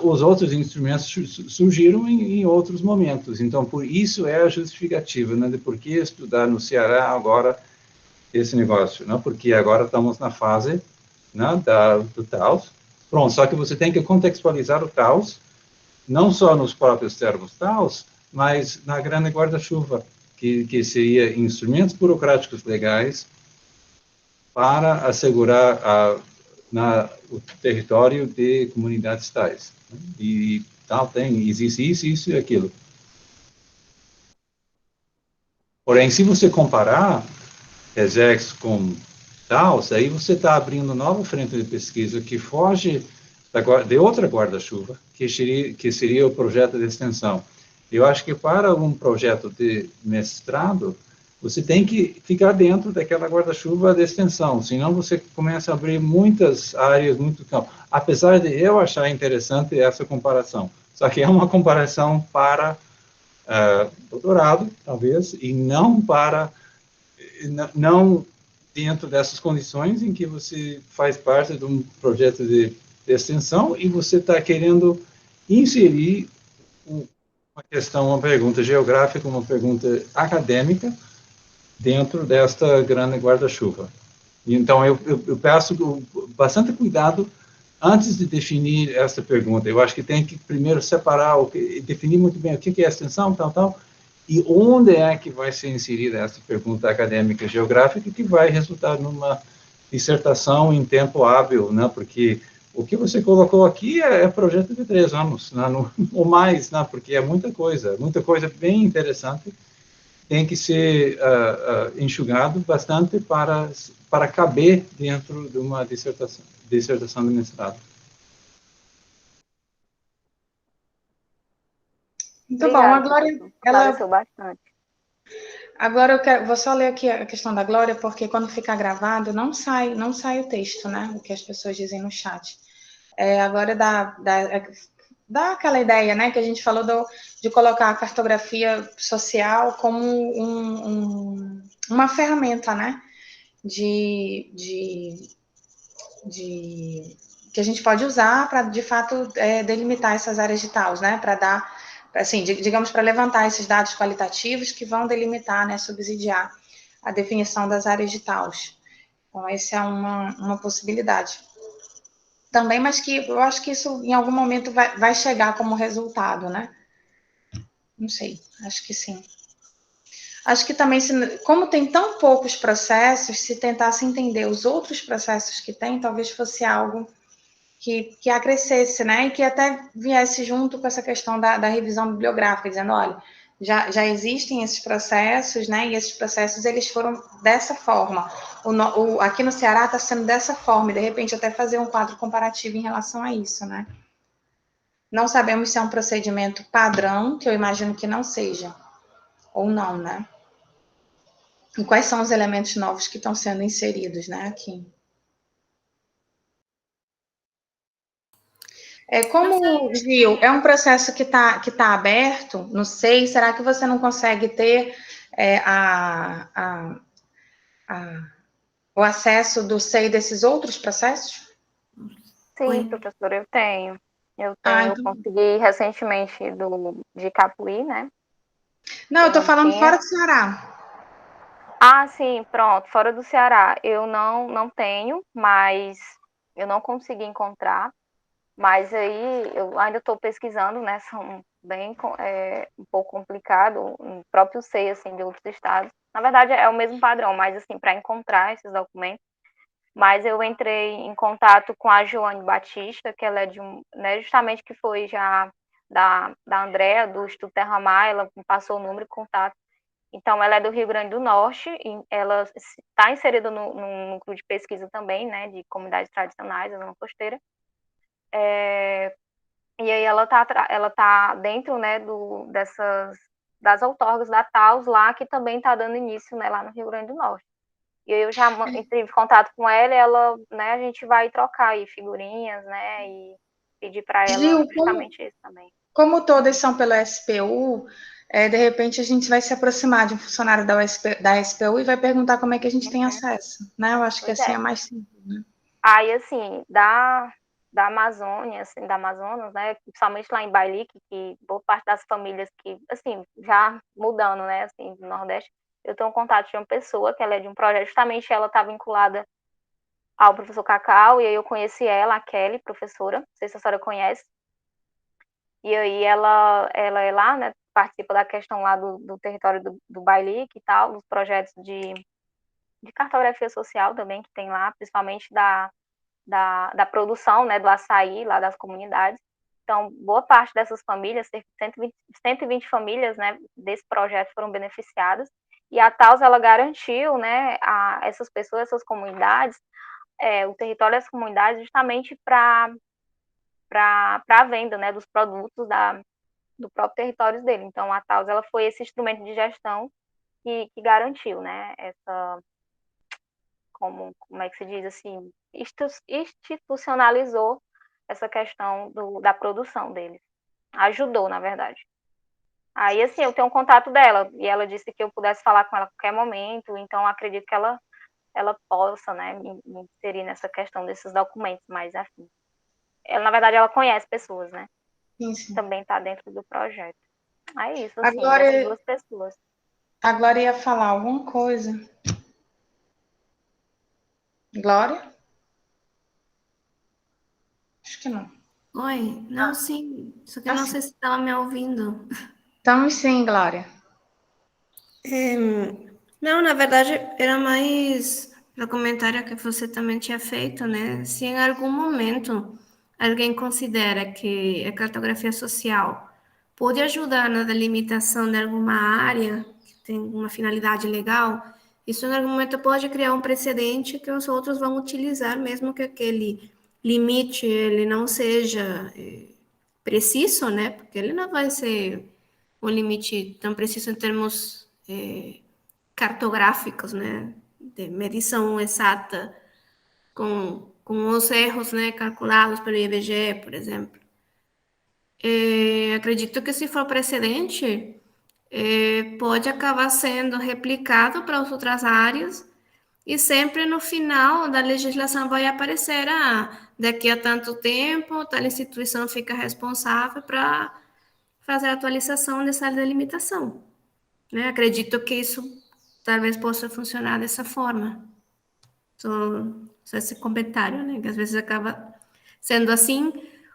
os outros instrumentos surgiram em outros momentos. Então, por isso é a justificativa, né, de por que estudar no Ceará agora esse negócio, né, porque agora estamos na fase, né, do Taos. Pronto, só que você tem que contextualizar o Taos, não só nos próprios termos Taos, mas na grande guarda-chuva, que seria instrumentos burocráticos legais para assegurar o território de comunidades tais. E tal, existe isso e aquilo. Porém, se você comparar Resex com Taos, aí você está abrindo nova frente de pesquisa que foge de outra guarda-chuva, que seria o projeto de extensão. Eu acho que para um projeto de mestrado, você tem que ficar dentro daquela guarda-chuva de extensão, senão você começa a abrir muitas áreas, muito campo. Apesar de eu achar interessante essa comparação, só que é uma comparação para doutorado, talvez, e não dentro dessas condições em que você faz parte de um projeto de extensão e você está querendo inserir uma pergunta geográfica, uma pergunta acadêmica dentro desta grande guarda-chuva. Então, eu peço bastante cuidado antes de definir essa pergunta. Eu acho que tem que primeiro separar, definir muito bem o que é extensão, tal, e onde é que vai ser inserida essa pergunta acadêmica geográfica que vai resultar numa dissertação em tempo hábil, né? Porque o que você colocou aqui é projeto de 3 anos, né? Ou mais, né? Porque é muita coisa bem interessante, tem que ser enxugado bastante para caber dentro de uma dissertação de mestrado. Muito bom, a Glória, ela bastante. Agora vou só ler aqui a questão da Glória, porque quando fica gravado não sai o texto, né? O que as pessoas dizem no chat. Agora dá aquela ideia, né, que a gente falou de colocar a cartografia social como uma ferramenta, né, que a gente pode usar para, de fato, delimitar essas áreas de Taos, né, para dar, assim, digamos, para levantar esses dados qualitativos que vão delimitar, né, subsidiar a definição das áreas de Taos. Então, essa é uma possibilidade também, mas que eu acho que isso em algum momento vai chegar como resultado, né? Não sei, acho que sim. Acho que também, como tem tão poucos processos, se tentasse entender os outros processos que tem, talvez fosse algo que acrescesse, né? E que até viesse junto com essa questão da revisão bibliográfica, dizendo, olha, já existem esses processos, né? E esses processos, eles foram dessa forma. Aqui no Ceará está sendo dessa forma, e de repente até fazer um quadro comparativo em relação a isso, né? Não sabemos se é um procedimento padrão, que eu imagino que não seja, ou não, né? E quais são os elementos novos que estão sendo inseridos, né, aqui. Como, Gil, é um processo que tá aberto, não sei, será que você não consegue ter o acesso do SEI desses outros processos? Sim, professora, eu tenho. Eu Então... consegui recentemente de Capuí, né? Não, eu estou falando tinha. fora do Ceará. Ah, sim, pronto, fora do Ceará. Eu não tenho, mas eu não consegui encontrar. Mas aí eu ainda estou pesquisando, né? São bem um pouco complicado, o próprio SEI, assim, de outros estados. Na verdade, é o mesmo padrão, mas assim, para encontrar esses documentos. Mas eu entrei em contato com a Joane Batista, que ela é né, justamente que foi já da Andrea, do Instituto Terra Mar, ela me passou o número de contato. Então, ela é do Rio Grande do Norte, e ela está inserida no núcleo de pesquisa também, né, de comunidades tradicionais da Zona Costeira. E aí ela tá dentro, né, das outorgas da TAUS lá, que também está dando início, né, lá no Rio Grande do Norte. E aí eu já entrei em contato com ela e ela, né, a gente vai trocar aí figurinhas, né, e pedir para ela Gil, justamente isso também. Como todas são pela SPU, de repente a gente vai se aproximar de um funcionário da SPU e vai perguntar como é que a gente tem acesso, né? Eu acho que assim é mais simples, né? Aí, assim, da Amazônia, assim, da Amazonas, né, principalmente lá em Bailique, que boa parte das famílias que, assim, já mudando, né, assim, do Nordeste, eu tenho um contato de uma pessoa que ela é de um projeto, justamente ela está vinculada ao professor Cacau, e aí eu conheci ela, a Kelly, professora, não sei se a senhora conhece, e aí ela é lá, né, participa da questão lá do território do Bailique e tal, dos projetos de cartografia social também que tem lá, principalmente da produção, né, do açaí lá das comunidades. Então, boa parte dessas famílias, cerca de 120 famílias, né, desse projeto foram beneficiadas, e a TAUS, ela garantiu, né, a essas pessoas, essas comunidades, o território das comunidades justamente para a venda, né, dos produtos do próprio território dele. Então, a TAUS, ela foi esse instrumento de gestão que garantiu, né, essa, como é que se diz assim, institucionalizou essa questão da produção deles. Ajudou, na verdade. Aí, assim, eu tenho um contato dela, e ela disse que eu pudesse falar com ela a qualquer momento, então acredito que ela possa, né, me inserir nessa questão desses documentos, mas, assim, ela, na verdade, ela conhece pessoas, né? Sim. Também está dentro do projeto. É isso, assim, Agora, dessas duas pessoas. Glória ia falar alguma coisa. Glória? Acho que não. Oi, não, sim, só que eu não sei se estava me ouvindo. Estamos sim, Glória. Não, na verdade, era mais para o comentário que você também tinha feito, né? Se em algum momento alguém considera que a cartografia social pode ajudar na delimitação de alguma área que tem uma finalidade legal, isso em algum momento pode criar um precedente que os outros vão utilizar, mesmo que aquele limite ele não seja preciso, né? Porque ele não vai ser um limite tão preciso em termos cartográficos, né, de medição exata, com os erros, né, calculados pelo IBGE, por exemplo. Acredito que se for precedente, pode acabar sendo replicado para as outras áreas e sempre no final da legislação vai aparecer, daqui a tanto tempo, tal instituição fica responsável para fazer a atualização dessa delimitação. Né? Acredito que isso talvez possa funcionar dessa forma. Só esse comentário, né? Que às vezes acaba sendo assim,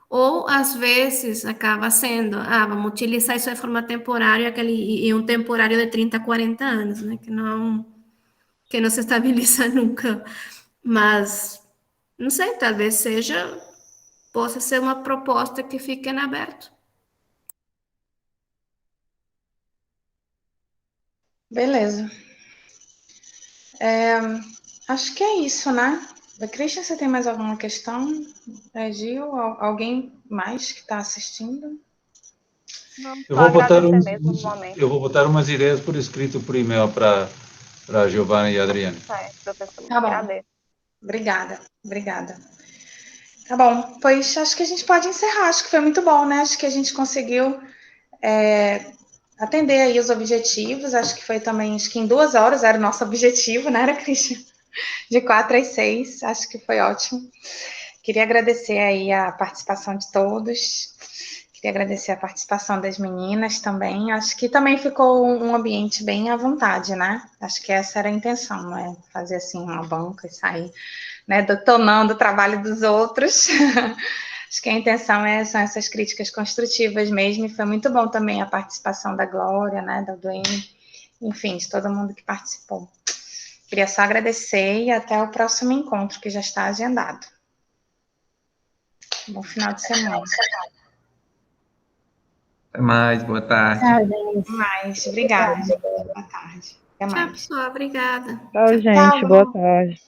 ou às vezes acaba sendo, vamos utilizar isso de forma temporária, e um temporário de 30, 40 anos, né? Que não se estabiliza nunca. Mas, não sei, talvez possa ser uma proposta que fique em aberto. Beleza. Acho que é isso, né? Christian, você tem mais alguma questão? Gil, alguém mais que está assistindo? Não, Eu só vou botar agradecer mesmo no momento. eu vou botar umas ideias por escrito, por e-mail para Giovana e Adriane. Professor, Tá bom. agradeço. Obrigada. Tá bom, pois acho que a gente pode encerrar. Acho que foi muito bom, né? Acho que a gente conseguiu atender aí os objetivos. Acho que foi também, acho que em 2 horas era o nosso objetivo, né, Christian? De 4 às 6, acho que foi ótimo. Queria agradecer aí a participação de todos. Queria agradecer a participação das meninas também. Acho que também ficou um ambiente bem à vontade, né? Acho que essa era a intenção, não é? Fazer assim uma banca e sair, né, detonando o trabalho dos outros. Acho que a intenção são essas críticas construtivas mesmo, e foi muito bom também a participação da Glória, né, da Duane, enfim, de todo mundo que participou. Queria só agradecer e até o próximo encontro, que já está agendado. Bom final de semana. Até mais, boa tarde. Tchau, gente. Até mais, obrigada. Boa tarde. Até Tchau, mais. pessoal. Obrigada. Tchau, gente. Boa tarde.